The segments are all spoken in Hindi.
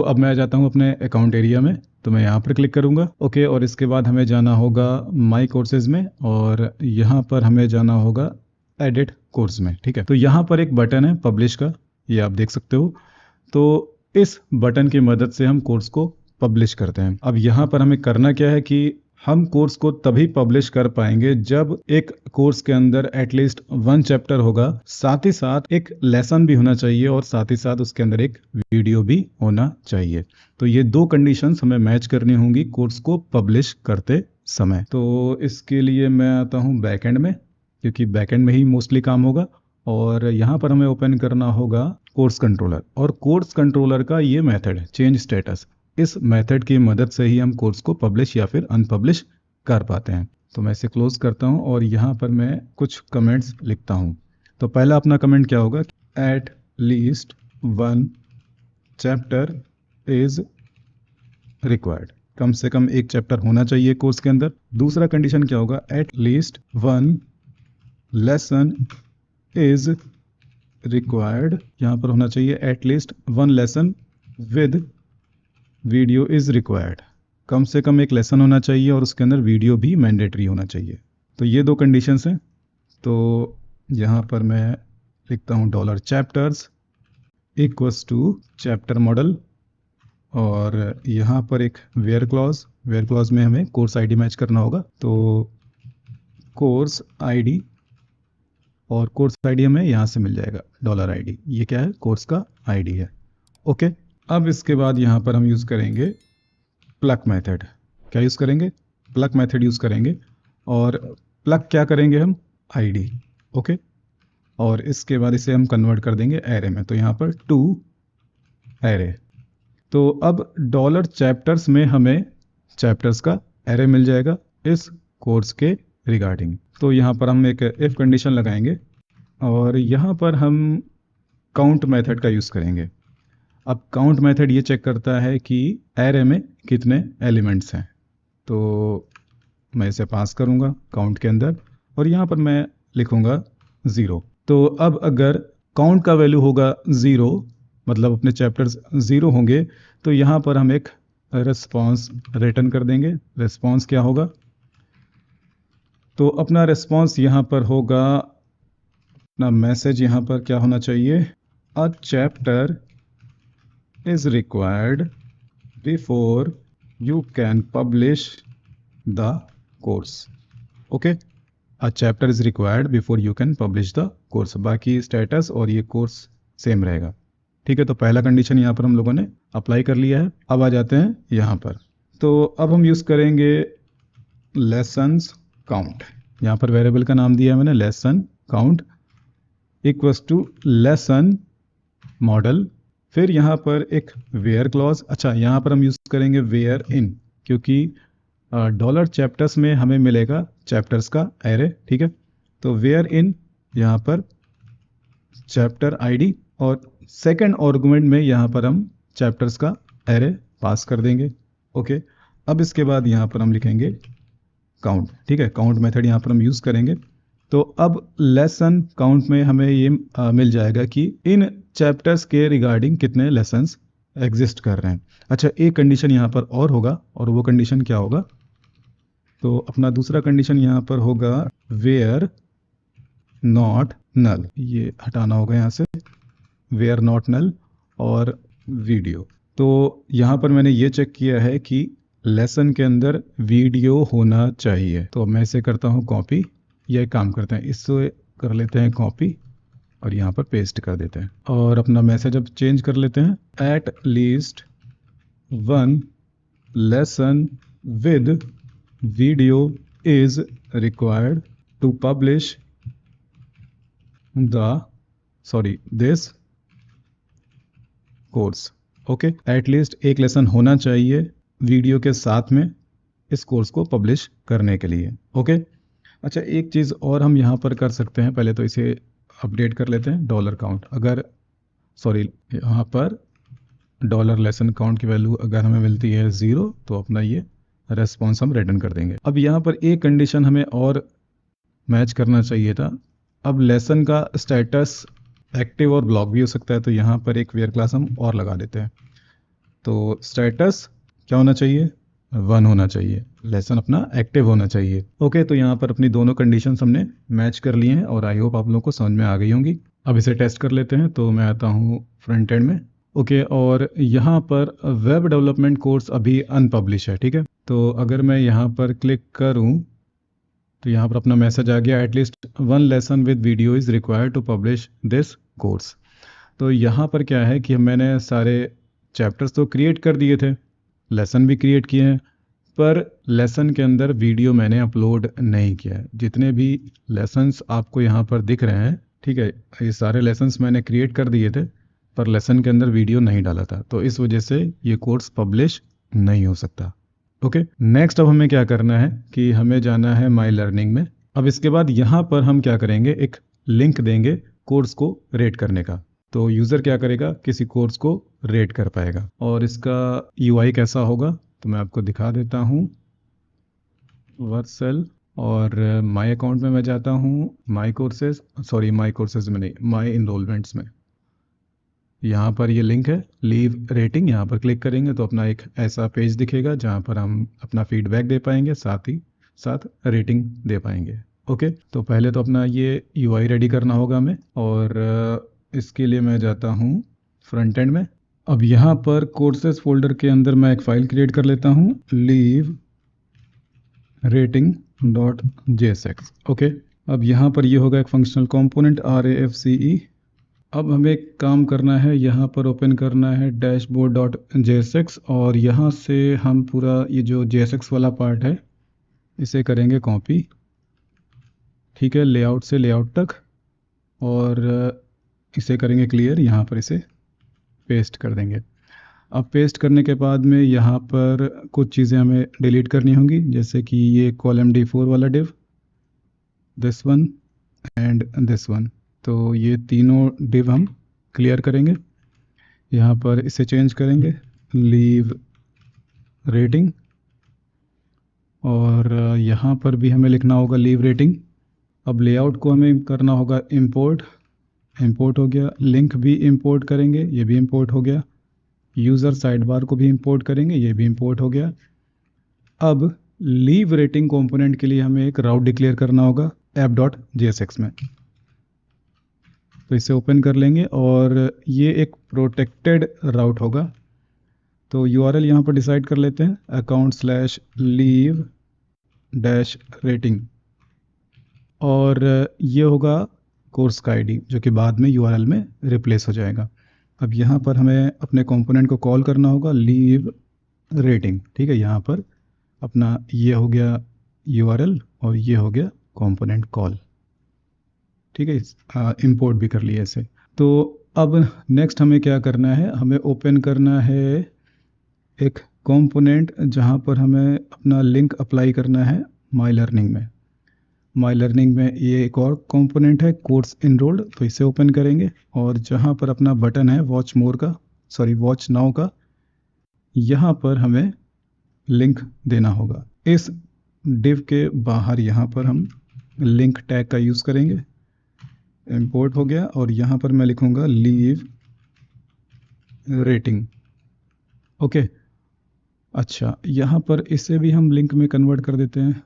अब मैं आ जाता हूँ अपने अकाउंट एरिया में, तो मैं यहाँ पर क्लिक करूँगा। ओके, और इसके बाद हमें जाना होगा माई कोर्सेज में, और यहाँ पर हमें जाना होगा एडिट कोर्स में। ठीक है, तो यहाँ पर एक बटन है पब्लिश का, ये आप देख सकते हो। तो इस बटन की मदद से हम कोर्स को पब्लिश करते हैं। अब यहाँ पर हमें करना क्या है कि हम कोर्स को तभी पब्लिश कर पाएंगे जब एक कोर्स के अंदर एटलीस्ट 1 चैप्टर होगा, साथ ही साथ एक लेसन भी होना चाहिए, और साथ ही साथ उसके अंदर एक वीडियो भी होना चाहिए। तो ये 2 कंडीशंस हमें मैच करनी होंगी कोर्स को पब्लिश करते समय। तो इसके लिए मैं आता हूँ बैकएंड में, क्योंकि बैकएंड में ही मोस्टली काम होगा। और यहाँ पर हमें ओपन करना होगा कोर्स कंट्रोलर, और कोर्स कंट्रोलर का ये मेथड है चेंज स्टेटस। इस मेथड की मदद से ही हम कोर्स को पब्लिश या फिर अनपब्लिश कर पाते हैं। तो मैं इसे क्लोज करता हूँ और यहाँ पर मैं कुछ कमेंट्स लिखता हूँ। तो पहला अपना कमेंट क्या होगा, at least 1 chapter is required. कम से कम 1 चैप्टर होना चाहिए कोर्स के अंदर। दूसरा कंडीशन क्या होगा, at least 1 lesson is required. यहाँ पर होना चाहिए at least 1 lesson with video is required. कम से कम 1 लेसन होना चाहिए और उसके अंदर वीडियो भी मैंडेटरी होना चाहिए। तो ये 2 कंडीशंस हैं। तो यहाँ पर मैं लिखता हूँ dollar chapters equals to chapter model, और यहाँ पर एक वेयर क्लॉज में हमें कोर्स आईडी मैच करना होगा। तो कोर्स आईडी, और कोर्स आईडी हमें यहाँ से मिल जाएगा डॉलर आईडी। ये क्या है, कोर्स का आईडी है। ओके, अब इसके बाद यहाँ पर हम यूज़ करेंगे प्लग मेथड। क्या यूज़ करेंगे, प्लग मेथड यूज़ करेंगे। और प्लग क्या करेंगे हम, आईडी। ओके, और इसके बाद इसे हम कन्वर्ट कर देंगे एरे में। तो यहाँ पर टू एरे। तो अब डॉलर चैप्टर्स में हमें चैप्टर्स का एरे मिल जाएगा इस कोर्स के रिगार्डिंग। तो यहाँ पर हम एक इफ कंडीशन लगाएंगे, और यहाँ पर हम काउंट मेथड का यूज़ करेंगे। अब काउंट मेथड ये चेक करता है कि एरे में कितने एलिमेंट्स हैं। तो मैं इसे पास करूँगा काउंट के अंदर, और यहाँ पर मैं लिखूँगा 0। तो अब अगर काउंट का वैल्यू होगा 0, मतलब अपने चैप्टर्स 0 होंगे, तो यहाँ पर हम एक रिस्पॉन्स रिटर्न कर देंगे। रिस्पॉन्स क्या होगा, तो अपना रिस्पॉन्स यहाँ पर होगा, अपना मैसेज यहाँ पर क्या होना चाहिए, a chapter is required before you can publish the course. Okay, a chapter is required before you can publish the course. बाकी स्टेटस और ये कोर्स सेम रहेगा। ठीक है, तो पहला कंडीशन यहाँ पर हम लोगों ने अप्लाई कर लिया है। अब आ जाते हैं यहाँ पर। तो अब हम यूज़ करेंगे लेसन्स काउंट। यहाँ पर वेरिएबल का नाम दिया है मैंने lesson count equals to lesson model. फिर यहाँ पर एक वेयर क्लॉज। अच्छा, यहाँ पर हम यूज़ करेंगे वेयर इन, क्योंकि डॉलर चैप्टर्स में हमें मिलेगा चैप्टर्स का एरे। ठीक है, तो वेयर इन यहाँ पर चैप्टर आईडी, और सेकंड आर्गुमेंट में यहाँ पर हम चैप्टर्स का एरे पास कर देंगे। ओके, अब इसके बाद यहाँ पर हम लिखेंगे काउंट। ठीक है, काउंट मेथड यहाँ पर हम यूज़ करेंगे। तो अब लेसन काउंट में हमें ये मिल जाएगा कि इन चैप्टर्स के रिगार्डिंग कितने लेसन्स एग्जिस्ट कर रहे हैं। अच्छा, एक कंडीशन यहाँ पर और होगा, और वो कंडीशन क्या होगा, तो अपना दूसरा कंडीशन यहाँ पर होगा वेयर नॉट नल। ये हटाना होगा यहाँ से, वेयर नॉट नल और वीडियो। तो यहाँ पर मैंने ये चेक किया है कि लेसन के अंदर वीडियो होना चाहिए। तो मैं इसे करता हूँ कॉपी। यह काम करते हैं, इससे कर लेते हैं कॉपी और यहाँ पर पेस्ट कर देते हैं, और अपना मैसेज अब चेंज कर लेते हैं। At least 1 lesson with video is required to publish this course. Okay, at least 1 lesson होना चाहिए वीडियो के साथ में इस कोर्स को पब्लिश करने के लिए। ओके, अच्छा, एक चीज़ और हम यहाँ पर कर सकते हैं। पहले तो इसे अपडेट कर लेते हैं, डॉलर काउंट। अगर यहाँ पर डॉलर लेसन काउंट की वैल्यू अगर हमें मिलती है 0, तो अपना ये रेस्पॉन्स हम रिटर्न कर देंगे। अब यहाँ पर एक कंडीशन हमें और मैच करना चाहिए था। अब लेसन का स्टेटस एक्टिव और ब्लॉक भी हो सकता है, तो यहाँ पर एक वेयर क्लास हम और लगा देते हैं। तो स्टेटस क्या होना चाहिए, 1 होना चाहिए, लेसन अपना एक्टिव होना चाहिए। ओके, तो यहाँ पर अपनी दोनों कंडीशंस हमने मैच कर लिए हैं और आई होप आप लोगों को समझ में आ गई होंगी। अब इसे टेस्ट कर लेते हैं। तो मैं आता हूँ फ्रंट एंड में। ओके, और यहाँ पर वेब डेवलपमेंट कोर्स अभी अनपब्लिश है, ठीक है। तो अगर मैं यहाँ पर क्लिक करूँ तो यहाँ पर अपना मैसेज आ गया, at least 1 lesson with video is required to publish this course. तो यहाँ पर क्या है कि मैंने सारे चैप्टर्स तो क्रिएट कर दिए थे, लेसन भी क्रिएट किए हैं, पर लेसन के अंदर वीडियो मैंने अपलोड नहीं किया है। जितने भी लेसन्स आपको यहाँ पर दिख रहे हैं, ठीक है, ये सारे लेसन्स मैंने क्रिएट कर दिए थे, पर लेसन के अंदर वीडियो नहीं डाला था, तो इस वजह से ये कोर्स पब्लिश नहीं हो सकता। ओके, नेक्स्ट अब हमें क्या करना है कि हमें जाना है माई लर्निंग में। अब इसके बाद यहाँ पर हम क्या करेंगे, एक लिंक देंगे कोर्स को रेट करने का। तो यूज़र क्या करेगा, किसी कोर्स को रेट कर पाएगा। और इसका यूआई कैसा होगा तो मैं आपको दिखा देता हूँ। वर्सेल और माई अकाउंट में मैं जाता हूँ, माई कोर्सेज में नहीं, माई इनरोलमेंट्स में। यहाँ पर ये लिंक है लीव रेटिंग, यहाँ पर क्लिक करेंगे तो अपना एक ऐसा पेज दिखेगा जहाँ पर हम अपना फीडबैक दे पाएंगे, साथ ही साथ रेटिंग दे पाएंगे। ओके, तो पहले तो अपना ये यूआई रेडी करना होगा हमें, और इसके लिए मैं जाता हूँ फ्रंट एंड में। अब यहाँ पर कोर्सेज फोल्डर के अंदर मैं एक फ़ाइल क्रिएट कर लेता हूँ, लीव rating.jsx। ओके, अब यहाँ पर ये होगा एक फंक्शनल कंपोनेंट RAFCE। अब हमें एक काम करना है, यहाँ पर ओपन करना है dashboard.jsx, और यहाँ से हम पूरा ये जो JSX वाला पार्ट है इसे करेंगे कॉपी, ठीक है, लेआउट से लेआउट तक, और इसे करेंगे क्लियर, यहाँ पर इसे पेस्ट कर देंगे। अब पेस्ट करने के बाद में यहाँ पर कुछ चीज़ें हमें डिलीट करनी होंगी, जैसे कि ये कॉलम D4 वाला div, this one and this one. तो ये तीनों डिव हम क्लियर करेंगे। यहाँ पर इसे चेंज करेंगे लीव रेटिंग, और यहाँ पर भी हमें लिखना होगा लीव रेटिंग। अब लेआउट को हमें करना होगा इंपोर्ट हो गया, लिंक भी इंपोर्ट करेंगे, ये भी इंपोर्ट हो गया, यूज़र साइड बार को भी इंपोर्ट करेंगे, ये भी इंपोर्ट हो गया। अब लीव रेटिंग कंपोनेंट के लिए हमें एक राउट डिक्लेयर करना होगा app.jsx में। तो इसे ओपन कर लेंगे और ये एक प्रोटेक्टेड राउट होगा। तो URL यहाँ पर डिसाइड कर लेते हैं, account/leave-rating, और ये होगा कोर्स का आईडी जो कि बाद में URL में रिप्लेस हो जाएगा। अब यहाँ पर हमें अपने कंपोनेंट को कॉल करना होगा लीव रेटिंग, ठीक है। यहाँ पर अपना ये हो गया URL और ये हो गया कंपोनेंट कॉल, ठीक है। इंपोर्ट भी कर लिया इसे। तो अब नेक्स्ट हमें क्या करना है, हमें ओपन करना है एक कंपोनेंट जहाँ पर हमें अपना लिंक अप्लाई करना है माई लर्निंग में। माई लर्निंग में ये एक और कंपोनेंट है कोर्स इनरोल्ड, तो इसे ओपन करेंगे, और जहाँ पर अपना बटन है वॉच नाउ का, यहाँ पर हमें लिंक देना होगा। इस डिव के बाहर यहाँ पर हम लिंक टैग का यूज़ करेंगे। इंपोर्ट हो गया, और यहाँ पर मैं लिखूँगा लीव रेटिंग। ओके, अच्छा, यहाँ पर इसे भी हम लिंक में कन्वर्ट कर देते हैं।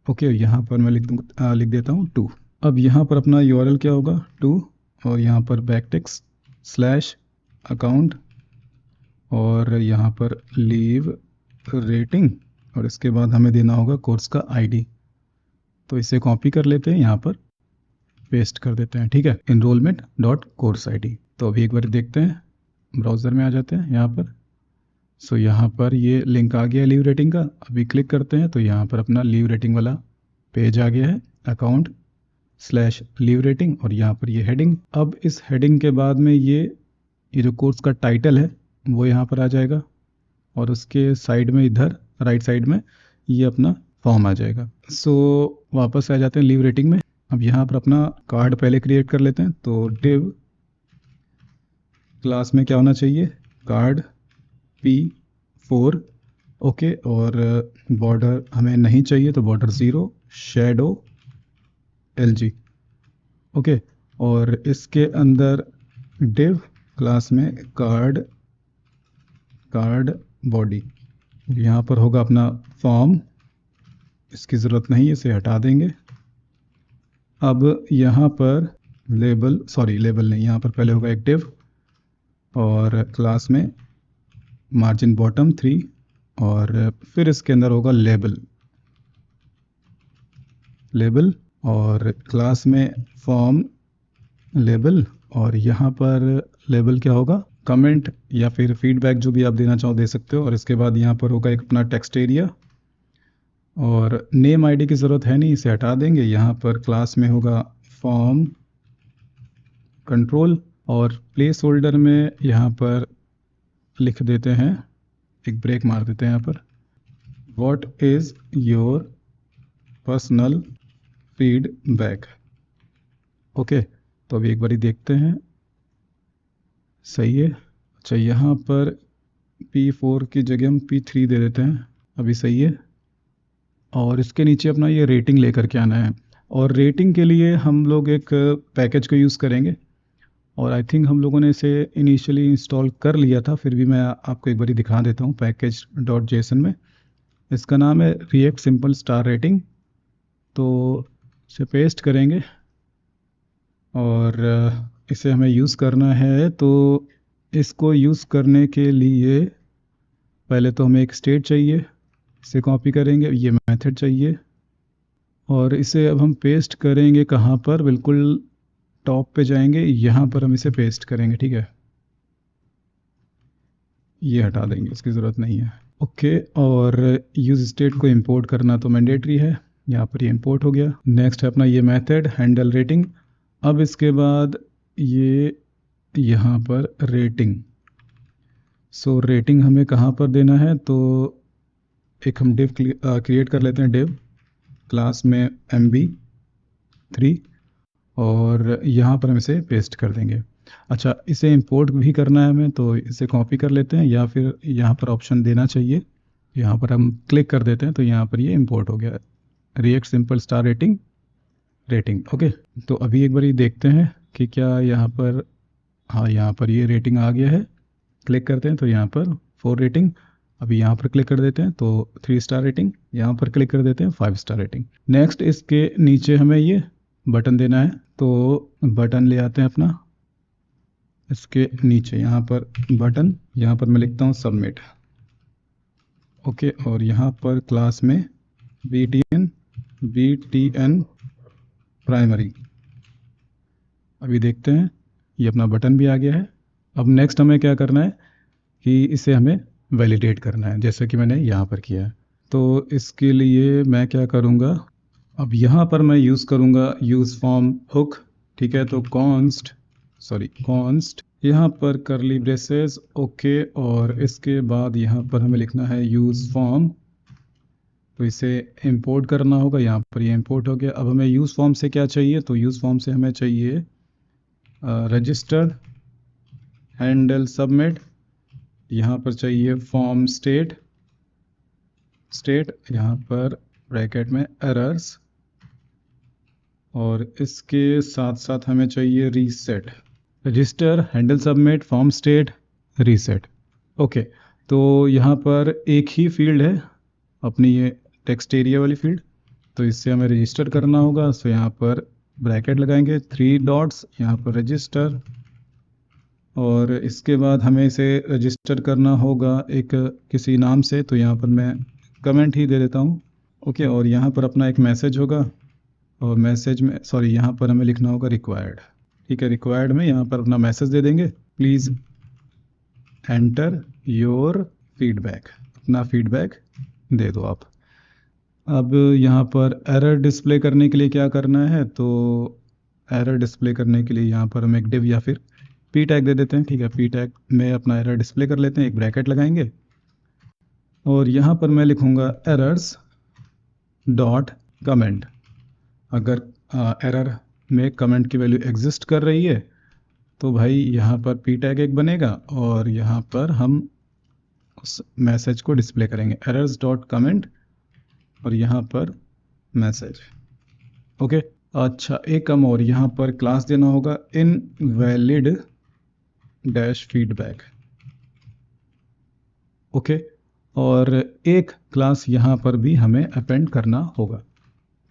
ओके, यहाँ पर मैं लिख देता हूँ 2। अब यहाँ पर अपना URL क्या होगा 2, और यहाँ पर \account, और यहाँ पर लीव रेटिंग, और इसके बाद हमें देना होगा कोर्स का ID। तो इसे कॉपी कर लेते हैं, यहाँ पर पेस्ट कर देते हैं, ठीक है, enrollment.course_id। तो अभी एक बार देखते हैं, ब्राउज़र में आ जाते हैं यहाँ पर। सो यहाँ पर ये लिंक आ गया लीव रेटिंग का। अभी क्लिक करते हैं तो यहाँ पर अपना लीव रेटिंग वाला पेज आ गया है, account/लीव रेटिंग, और यहाँ पर ये हेडिंग। अब इस हेडिंग के बाद में ये जो कोर्स का टाइटल है वो यहाँ पर आ जाएगा, और उसके साइड में इधर राइट साइड में ये अपना फॉर्म आ जाएगा। सो वापस आ जाते हैं लीव रेटिंग में। अब यहाँ पर अपना कार्ड पहले क्रिएट कर लेते हैं। तो div क्लास में क्या होना चाहिए, कार्ड P4, ओके, और बॉर्डर हमें नहीं चाहिए तो बॉर्डर 0, शेडो LG, ओके। और इसके अंदर div क्लास में कार्ड कार्ड बॉडी, यहाँ पर होगा अपना फॉर्म, इसकी ज़रूरत नहीं है, इसे हटा देंगे। अब यहाँ पर लेबल नहीं, यहाँ पर पहले होगा एक डिव और क्लास में मार्जिन बॉटम 3 और फिर इसके अंदर होगा लेबल और क्लास में फॉर्म लेबल और यहाँ पर लेबल क्या होगा, कमेंट या फिर फीडबैक, जो भी आप देना चाहो दे सकते हो। और इसके बाद यहाँ पर होगा एक अपना टेक्स्ट एरिया और नेम आईडी की ज़रूरत है नहीं, इसे हटा देंगे। यहाँ पर क्लास में होगा फॉर्म कंट्रोल और प्लेस होल्डर में यहाँ पर लिख देते हैं, एक ब्रेक मार देते हैं यहाँ पर, what is your personal feedback. Okay, तो अभी एक बारी देखते हैं, सही है। अच्छा, यहाँ पर P4 की जगह हम P3 दे देते हैं, अभी सही है। और इसके नीचे अपना ये रेटिंग लेकर के आना है और रेटिंग के लिए हम लोग एक पैकेज को यूज़ करेंगे और आई थिंक हम लोगों ने इसे इनिशियली इंस्टॉल कर लिया था, फिर भी मैं आपको एक बारी दिखा देता हूँ package.json में। इसका नाम है रिएक्ट सिंपल स्टार रेटिंग। तो इसे पेस्ट करेंगे और इसे हमें यूज़ करना है। तो इसको यूज़ करने के लिए पहले तो हमें एक स्टेट चाहिए, इसे कॉपी करेंगे, ये मेथड चाहिए और इसे अब हम पेस्ट करेंगे कहाँ पर, बिल्कुल टॉप पे जाएंगे, यहाँ पर हम इसे पेस्ट करेंगे, ठीक है। ये हटा देंगे, इसकी ज़रूरत नहीं है। ओके, और यूज़ स्टेट को इंपोर्ट करना तो मैंडेटरी है, यहाँ पर ये इंपोर्ट हो गया। नेक्स्ट है अपना ये मेथड हैंडल रेटिंग। अब इसके बाद ये यहाँ पर रेटिंग, सो रेटिंग हमें कहाँ पर देना है, तो एक हम डिव क्रिएट कर लेते हैं, डिव क्लास में MB3 और यहाँ पर हम इसे पेस्ट कर देंगे। अच्छा, इसे इंपोर्ट भी करना है हमें, तो इसे कॉपी कर लेते हैं या फिर यहाँ पर ऑप्शन देना चाहिए, यहाँ पर हम क्लिक कर देते हैं तो यहाँ पर ये इंपोर्ट हो गया, react simple star rating. Okay, तो अभी एक बार देखते हैं कि क्या यहाँ पर, हाँ यहाँ पर ये रेटिंग आ गया है। क्लिक करते हैं तो यहाँ पर 4 रेटिंग, अभी यहाँ पर क्लिक कर देते हैं तो 3 स्टार रेटिंग, यहाँ पर क्लिक कर देते हैं 5 स्टार रेटिंग। नेक्स्ट इसके नीचे हमें ये बटन देना है, तो बटन ले आते हैं अपना, इसके नीचे यहाँ पर बटन, यहाँ पर मैं लिखता हूँ सबमिट। ओके, और यहाँ पर क्लास में BTN प्राइमरी, अभी देखते हैं ये अपना बटन भी आ गया है। अब नेक्स्ट हमें क्या करना है कि इसे हमें वैलिडेट करना है, जैसे कि मैंने यहाँ पर किया है। तो इसके लिए मैं क्या करूँगा, अब यहाँ पर मैं यूज़ करूँगा यूज़ फॉर्म हुक, ठीक है। तो कॉन्स्ट यहाँ पर करली ब्रेसेस, ओके, और इसके बाद यहाँ पर हमें लिखना है यूज़ फॉर्म, तो इसे इंपोर्ट करना होगा, यहाँ पर ये इंपोर्ट हो गया। अब हमें यूज़ फॉर्म से क्या चाहिए, तो यूज़ फॉर्म से हमें चाहिए रजिस्टर हैंडल सबमिट, यहाँ पर चाहिए फॉर्म स्टेट, यहाँ पर ब्रैकेट में एरर्स, और इसके साथ साथ हमें चाहिए reset, register handle submit form state reset. Okay, तो यहाँ पर एक ही फील्ड है अपनी ये टेक्स्ट एरिया वाली फील्ड, तो इससे हमें रजिस्टर करना होगा। सो यहाँ पर ब्रैकेट लगाएंगे, 3 डॉट्स, यहाँ पर रजिस्टर, और इसके बाद हमें इसे रजिस्टर करना होगा एक किसी नाम से, तो यहाँ पर मैं कमेंट ही दे देता हूँ। ओके, और यहाँ पर अपना एक मैसेज होगा और मैसेज में यहाँ पर हमें लिखना होगा रिक्वायर्ड, ठीक है। रिक्वायर्ड में यहाँ पर अपना मैसेज दे देंगे, प्लीज़ एंटर योर फीडबैक, अपना फीडबैक दे दो आप। अब यहाँ पर एरर डिस्प्ले करने के लिए क्या करना है, तो एरर डिस्प्ले करने के लिए यहाँ पर हम एक डिव या फिर पी टैग दे देते हैं, ठीक है। पी टैग में अपना एरर डिस्प्ले कर लेते हैं, एक ब्रैकेट लगाएंगे और यहाँ पर मैं लिखूँगा एरर्स डॉट कमेंट। अगर एरर में कमेंट की वैल्यू एग्जिस्ट कर रही है तो भाई यहाँ पर पी टैग एक बनेगा और यहाँ पर हम उस मैसेज को डिस्प्ले करेंगे, एरर्स डॉट कमेंट, और यहाँ पर मैसेज। ओके, अच्छा, एक कम और यहाँ पर क्लास देना होगा इनवैलिड डैश फीडबैक। ओके, और एक क्लास यहाँ पर भी हमें अपेंड करना होगा।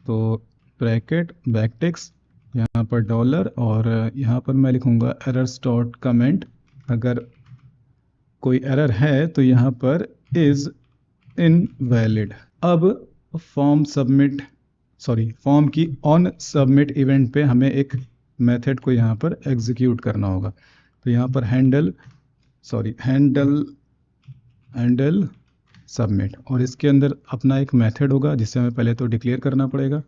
तो ब्रैकेट बैकटिक्स, यहाँ पर डॉलर, और यहाँ पर मैं लिखूँगा एरर्स डॉट कमेंट। अगर कोई एरर है तो यहाँ पर इज़ इनवैलिड। अब फॉर्म की ऑन सबमिट इवेंट पे हमें एक मेथड को यहाँ पर एग्जीक्यूट करना होगा। तो यहाँ पर हैंडल सबमिट, और इसके अंदर अपना एक मेथड होगा जिसे हमें पहले तो डिक्लेयर करना पड़ेगा।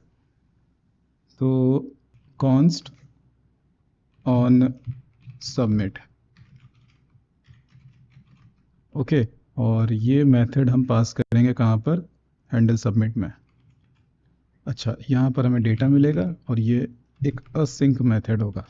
तो कॉन्स्ट ऑन सबमिट, ओके, और ये मेथड हम पास करेंगे कहाँ पर, हैंडल सबमिट में। अच्छा, यहाँ पर हमें डेटा मिलेगा और ये एक असिंक मेथड होगा।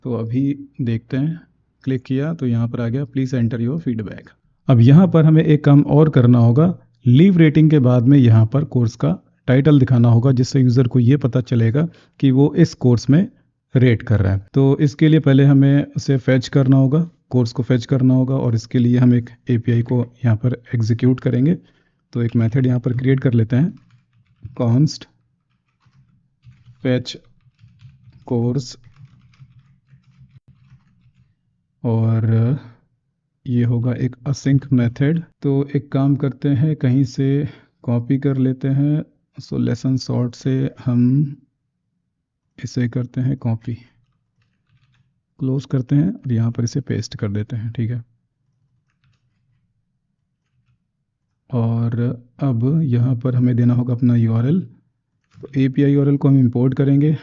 तो अभी देखते हैं, क्लिक किया तो यहाँ पर आ गया प्लीज़ एंटर योर फीडबैक। अब यहाँ पर हमें एक काम और करना होगा, लीव रेटिंग के बाद में यहाँ पर कोर्स का टाइटल दिखाना होगा, जिससे यूज़र को ये पता चलेगा कि वो इस कोर्स में रेट कर रहा है। तो इसके लिए पहले हमें उसे फैच करना होगा, कोर्स को फैच करना होगा, और इसके लिए हम एक एपीआई को यहाँ पर एग्जीक्यूट करेंगे। तो एक मेथड यहाँ पर क्रिएट कर लेते हैं, कॉन्स्ट फैच कोर्स, और ये होगा एक असिंक मेथड। तो एक काम करते हैं, कहीं से कॉपी कर लेते हैं। सो लेसन सॉर्ट से हम इसे करते हैं कॉपी, क्लोज करते हैं और यहाँ पर इसे पेस्ट कर देते हैं, ठीक है। और अब यहाँ पर हमें देना होगा अपना यूआरएल। तो एपीआई यूआरएल को हम इंपोर्ट करेंगे,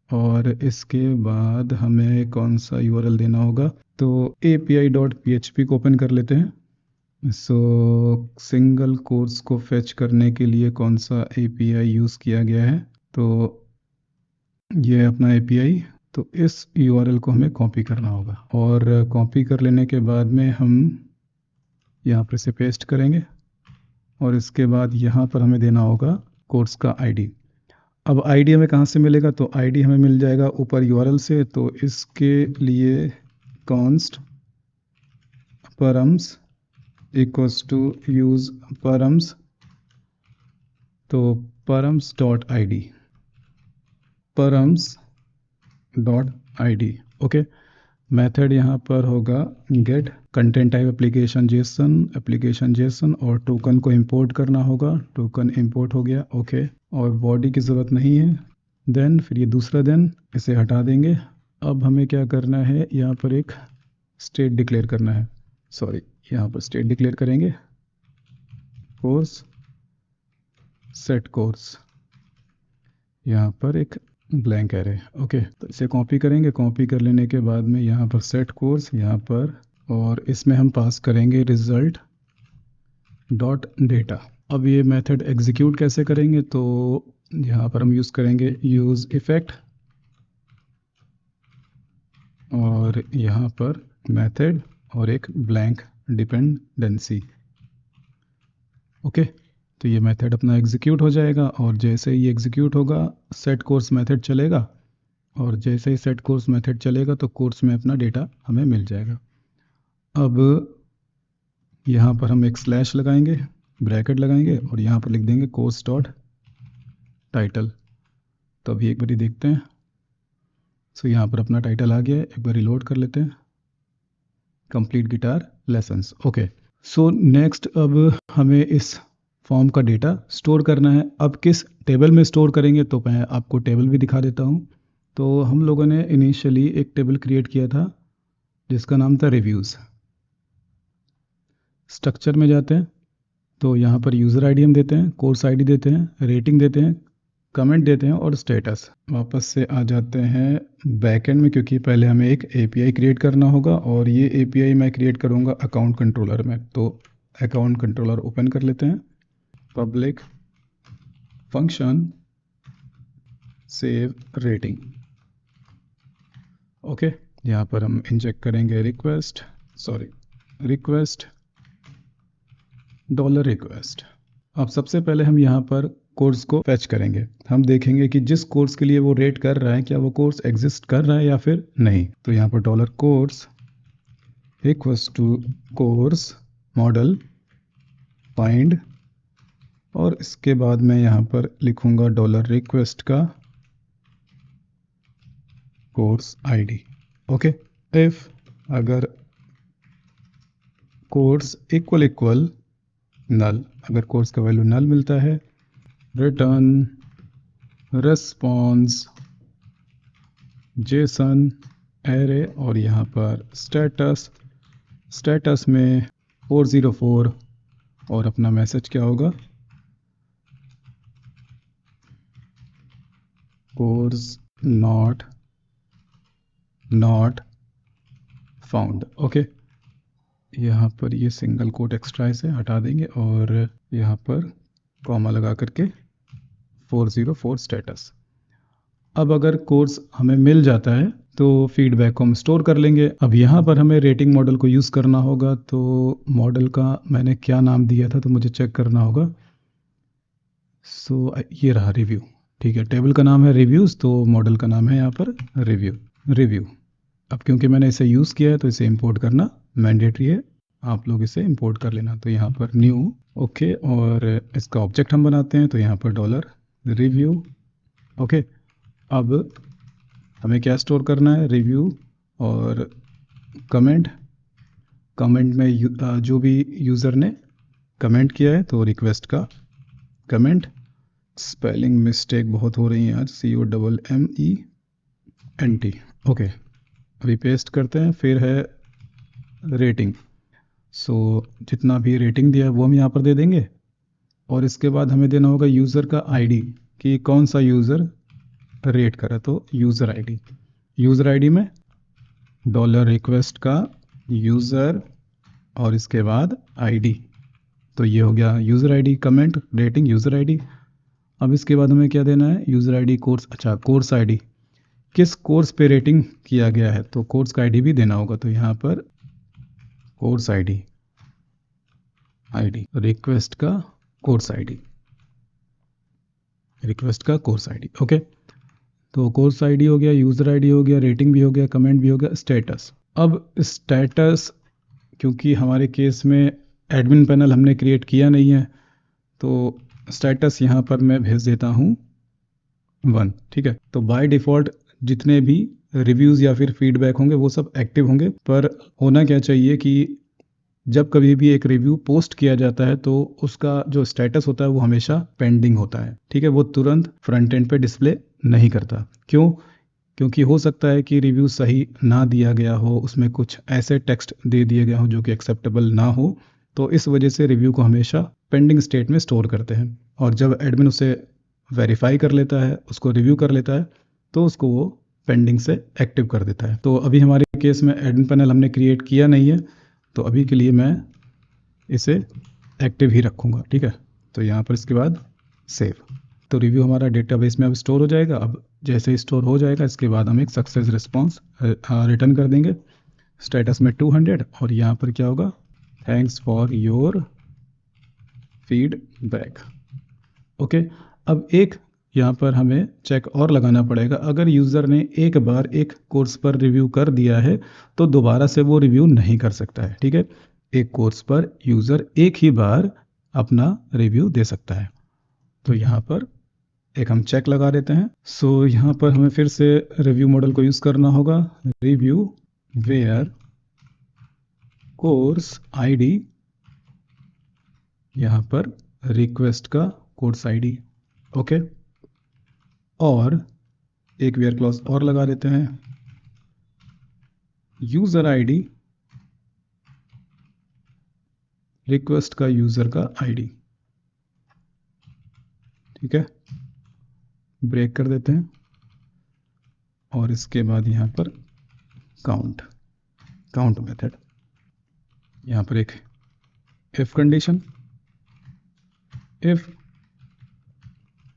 और इसके बाद हमें कौन सा यूआरएल देना होगा, तो api.php को ओपन कर लेते हैं। सो सिंगल कोर्स को फेच करने के लिए कौन सा एपीआई यूज़ किया गया है, तो ये अपना एपीआई। तो इस यूआरएल को हमें कॉपी करना होगा, और कॉपी कर लेने के बाद में हम यहाँ पर इसे पेस्ट करेंगे, और इसके बाद यहाँ पर हमें देना होगा कोर्स का आईडी। अब आईडी हमें कहाँ से मिलेगा, तो आईडी हमें मिल जाएगा ऊपर यूआरएल से। तो इसके लिए const params equals to use params, तो params dot I D, okay. Method यहाँ पर होगा get content type application JSON, और टोकन को इंपोर्ट करना होगा, टोकन इंपोर्ट हो गया, ओके। और बॉडी की ज़रूरत नहीं है। देन फिर ये दूसरा देन, इसे हटा देंगे। अब हमें क्या करना है, यहाँ पर एक स्टेट डिक्लेयर करना है, यहाँ पर स्टेट डिक्लेयर करेंगे, कोर्स सेट कोर्स, यहाँ पर एक ब्लैंक एरे, ओके। तो इसे कॉपी करेंगे, कॉपी कर लेने के बाद में यहाँ पर सेट कोर्स यहाँ पर, और इसमें हम पास करेंगे रिजल्ट डॉट डेटा। अब ये मेथड एग्जीक्यूट कैसे करेंगे, तो यहाँ पर हम यूज़ करेंगे यूज़ इफेक्ट, और यहाँ पर मेथड और एक ब्लैंक डिपेंडेंसी, ओके। तो ये मेथड अपना एग्जीक्यूट हो जाएगा, और जैसे ही एग्जीक्यूट होगा सेट कोर्स मेथड चलेगा, और जैसे ही सेट कोर्स मेथड चलेगा तो कोर्स में अपना डेटा हमें मिल जाएगा। अब यहाँ पर हम एक स्लैश लगाएंगे, ब्रैकेट लगाएंगे, और यहाँ पर लिख देंगे कोर्स डॉट टाइटल। तो अभी एक बारी देखते हैं। सो यहाँ पर अपना टाइटल आ गया है, एक बार रिलोड कर लेते हैं, complete guitar lessons, okay. So next अब हमें इस फॉर्म का डेटा स्टोर करना है। अब किस टेबल में स्टोर करेंगे, तो मैं आपको टेबल भी दिखा देता हूँ। तो हम लोगों ने इनिशियली एक टेबल क्रिएट किया था जिसका नाम था रिव्यूज़। स्ट्रक्चर में जाते हैं, तो यहाँ पर यूज़र आईडी हम देते हैं, कोर्स आईडी देते हैं, रेटिंग देते हैं, कमेंट देते हैं, और स्टेटस। वापस से आ जाते हैं बैकएंड में, क्योंकि पहले हमें एक एपीआई क्रिएट करना होगा, और ये एपीआई मैं क्रिएट करूँगा अकाउंट कंट्रोलर में। तो अकाउंट कंट्रोलर ओपन कर लेते हैं, public function save rating, okay. यहाँ पर हम इंजेक्ट करेंगे रिक्वेस्ट $request। अब सबसे पहले हम यहाँ पर कोर्स को फैच करेंगे। हम देखेंगे कि जिस कोर्स के लिए वो रेट कर रहा है, क्या वो कोर्स एग्जिस्ट कर रहा है या फिर नहीं। तो यहाँ पर $course equals to course model find, और इसके बाद मैं यहाँ पर लिखूँगा डॉलर रिक्वेस्ट का कोर्स आईडी। ओके, इफ अगर कोर्स इक्वल नल, अगर कोर्स का वैल्यू नल मिलता है, रिटर्न रिस्पॉन्स जेसन एरे, और यहाँ पर स्टेटस में 404, और अपना मैसेज क्या होगा, कोर्स नॉट फाउंड। ओके, यहाँ पर ये सिंगल कोट एक्स्ट्रा से हटा देंगे और यहाँ पर कॉमा लगा करके 404 स्टेटस। अब अगर कोर्स हमें मिल जाता है तो फीडबैक को हम स्टोर कर लेंगे। अब यहाँ पर हमें रेटिंग मॉडल को यूज़ करना होगा, तो मॉडल का मैंने क्या नाम दिया था तो मुझे चेक करना होगा। सो ये रहा रिव्यू, ठीक है, टेबल का नाम है रिव्यूज़, तो मॉडल का नाम है यहाँ पर रिव्यू। अब क्योंकि मैंने इसे यूज़ किया है तो इसे इंपोर्ट करना मैंडेटरी है, आप लोग इसे इंपोर्ट कर लेना। तो यहाँ पर न्यू, ओके, और इसका ऑब्जेक्ट हम बनाते हैं, तो यहाँ पर डॉलर रिव्यू। ओके, अब हमें क्या स्टोर करना है, रिव्यू और कमेंट में जो भी यूज़र ने कमेंट किया है, तो रिक्वेस्ट का कमेंट। स्पेलिंग मिस्टेक बहुत हो रही है आज, COMMENT। ओके, अभी पेस्ट करते हैं। फिर है रेटिंग, सो जितना भी रेटिंग दिया है वो हम यहाँ पर दे देंगे, और इसके बाद हमें देना होगा यूज़र का आईडी, कि कौन सा यूज़र रेट करा, तो यूज़र आईडी में डॉलर रिक्वेस्ट का यूज़र और इसके बाद आईडी, तो ये हो गया user ID, comment, rating, user ID. अब इसके बाद हमें क्या देना है, यूज़र आईडी, कोर्स, अच्छा कोर्स आईडी, किस कोर्स पे रेटिंग किया गया है, तो कोर्स का आईडी भी देना होगा। तो यहाँ पर कोर्स आईडी रिक्वेस्ट का कोर्स आईडी। ओके, तो कोर्स आईडी हो गया, यूज़र आईडी हो गया, रेटिंग भी हो गया, कमेंट भी हो गया, स्टेटस। अब स्टेटस, क्योंकि हमारे केस में एडमिन पैनल हमने क्रिएट किया नहीं है, तो स्टेटस यहाँ पर मैं भेज देता हूँ 1, ठीक है। तो बाय डिफ़ॉल्ट जितने भी रिव्यूज़ या फिर फीडबैक होंगे वो सब एक्टिव होंगे, पर होना क्या चाहिए कि जब कभी भी एक रिव्यू पोस्ट किया जाता है तो उसका जो स्टेटस होता है वो हमेशा पेंडिंग होता है, ठीक है, वो तुरंत फ्रंट एंड पे डिस्प्ले नहीं करता। क्यों? क्योंकि हो सकता है कि रिव्यू सही ना दिया गया हो, उसमें कुछ ऐसे टेक्स्ट दे दिए गए हो जो कि एक्सेप्टेबल ना हो, तो इस वजह से रिव्यू को हमेशा पेंडिंग स्टेट में स्टोर करते हैं, और जब एडमिन उसे वेरीफाई कर लेता है, उसको रिव्यू कर लेता है, तो उसको वो पेंडिंग से एक्टिव कर देता है। तो अभी हमारे केस में एडमिन पैनल हमने क्रिएट किया नहीं है, तो अभी के लिए मैं इसे एक्टिव ही रखूँगा, ठीक है। तो यहाँ पर इसके बाद सेव, तो रिव्यू हमारा डेटाबेस में अब स्टोर हो जाएगा। अब जैसे ही स्टोर हो जाएगा, इसके बाद हम एक सक्सेस रिस्पॉन्स रिटर्न कर देंगे, स्टेटस में 200, और यहाँ पर क्या होगा, thanks for your feedback. Okay, अब एक यहाँ पर हमें चेक और लगाना पड़ेगा, अगर यूज़र ने एक बार एक कोर्स पर रिव्यू कर दिया है तो दोबारा से वो रिव्यू नहीं कर सकता है, ठीक है। एक कोर्स पर यूज़र एक ही बार अपना रिव्यू दे सकता है, तो यहाँ पर एक हम चेक लगा देते हैं। सो यहाँ पर हमें फिर से रिव्यू मॉडल को यूज़ करना होगा, रिव्यू वेयर कोर्स आईडी, यहाँ पर रिक्वेस्ट का कोर्स आईडी, ओके, और एक वेयर क्लॉज और लगा देते हैं, यूज़र आईडी, रिक्वेस्ट का यूज़र का आईडी, ठीक है, ब्रेक कर देते हैं, और इसके बाद यहाँ पर काउंट मेथड, यहाँ पर एक if condition, if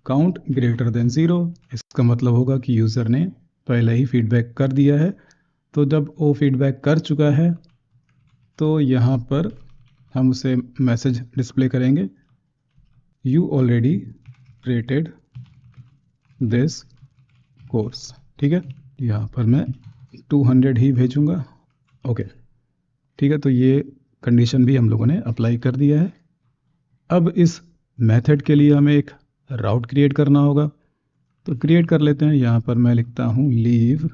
count greater than 0, इसका मतलब होगा कि यूज़र ने पहले ही फीडबैक कर दिया है। तो जब वो फीडबैक कर चुका है तो यहाँ पर हम उसे मैसेज डिस्प्ले करेंगे, you already rated this course, ठीक है। यहाँ पर मैं 200 ही भेजूँगा, ओके, ठीक है। तो ये कंडीशन भी हम लोगों ने अप्लाई कर दिया है। अब इस मेथड के लिए हमें एक राउट क्रिएट करना होगा, तो क्रिएट कर लेते हैं। यहाँ पर मैं लिखता हूँ leave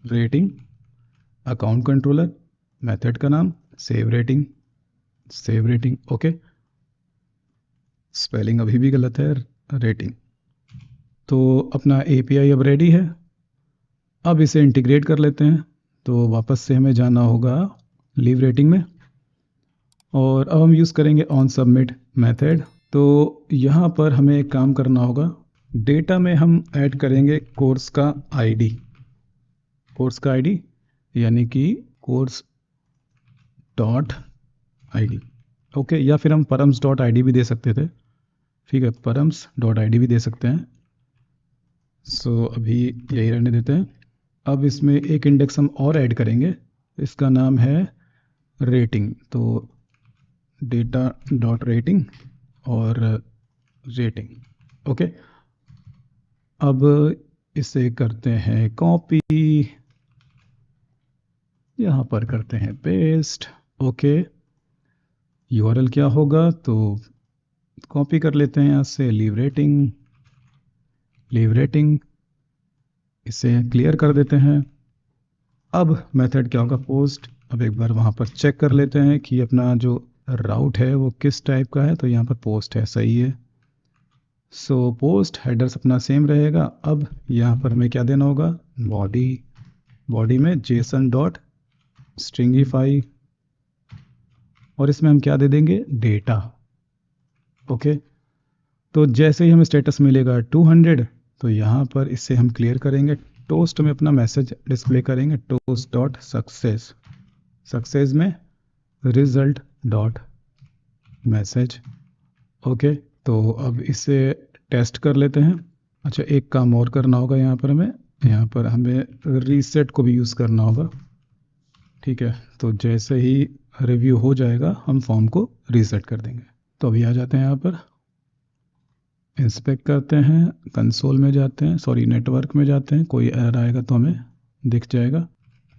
rating account controller, method का नाम सेव रेटिंग ओके, स्पेलिंग अभी भी गलत है, रेटिंग। तो अपना एपीआई अब रेडी है, अब इसे इंटीग्रेट कर लेते हैं। तो वापस से हमें जाना होगा लीव रेटिंग में, और अब हम यूज़ करेंगे ऑन सबमिट मेथड। तो यहाँ पर हमें एक काम करना होगा, डेटा में हम ऐड करेंगे कोर्स का आईडी, यानी कि कोर्स डॉट आईडी ओके, या फिर हम परम्स डॉट आईडी भी दे सकते थे, ठीक है, परम्स डॉट आईडी भी दे सकते हैं। सो अभी यही रहने देते हैं। अब इसमें एक इंडेक्स हम और ऐड करेंगे, इसका नाम है रेटिंग। तो डेटा डॉट रेटिंग और रेटिंग ओके। अब इसे करते हैं कॉपी, यहाँ पर करते हैं पेस्ट ओके। यूआरएल क्या होगा, तो कॉपी कर लेते हैं यहाँ से लीव रेटिंग, इसे क्लियर कर देते हैं। अब मेथड क्या होगा, पोस्ट। अब एक बार वहाँ पर चेक कर लेते हैं कि अपना जो राउट है वो किस टाइप का है, तो यहाँ पर पोस्ट है, सही है। सो पोस्ट हेडर्स अपना सेम रहेगा। अब यहाँ पर हमें क्या देना होगा, बॉडी में जेसन डॉट स्ट्रिंगिफाई, और इसमें हम क्या दे देंगे, डेटा ओके। तो जैसे ही हमें स्टेटस मिलेगा 200, तो यहाँ पर इससे हम क्लियर करेंगे, टोस्ट में अपना मैसेज डिस्प्ले करेंगे, टोस्ट डॉट सक्सेस में रिजल्ट डॉट मैसेज ओके। तो अब इसे टेस्ट कर लेते हैं। अच्छा, एक काम और करना होगा, यहाँ पर हमें रीसेट को भी यूज़ करना होगा, ठीक है। तो जैसे ही रिव्यू हो जाएगा हम फॉर्म को रीसेट कर देंगे। तो अभी आ जाते हैं, यहाँ पर इंस्पेक्ट करते हैं, कंसोल में जाते हैं, सॉरी नेटवर्क में जाते हैं, कोई एरर आएगा तो हमें दिख जाएगा।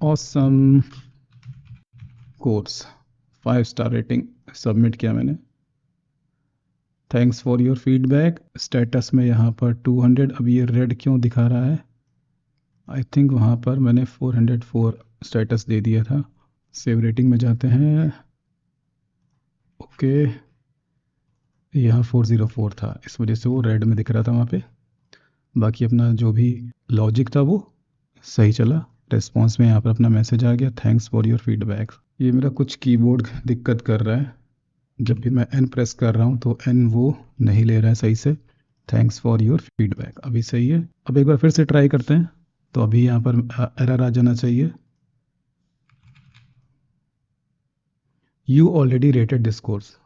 Awesome course 5 star rating submit किया मैंने, thanks for your feedback. Status में यहाँ पर 200, अब ये रेड क्यों दिखा रहा है, आई थिंक वहाँ पर मैंने 404 स्टेटस दे दिया था। सेव रेटिंग में जाते हैं ओके, यहाँ 404 था, इस वजह से वो रेड में दिख रहा था वहाँ पे। बाकी अपना जो भी लॉजिक था वो सही चला। रिस्पॉन्स में यहाँ पर अपना मैसेज आ गया, थैंक्स फॉर योर फीडबैक। ये मेरा कुछ कीबोर्ड दिक्कत कर रहा है, जब भी मैं एन प्रेस कर रहा हूँ तो एन वो नहीं ले रहा है सही से। थैंक्स फॉर योर फीडबैक अभी सही है। अब एक बार फिर से ट्राई करते हैं, तो अभी यहाँ पर एरर आ जाना चाहिए, you already rated this course,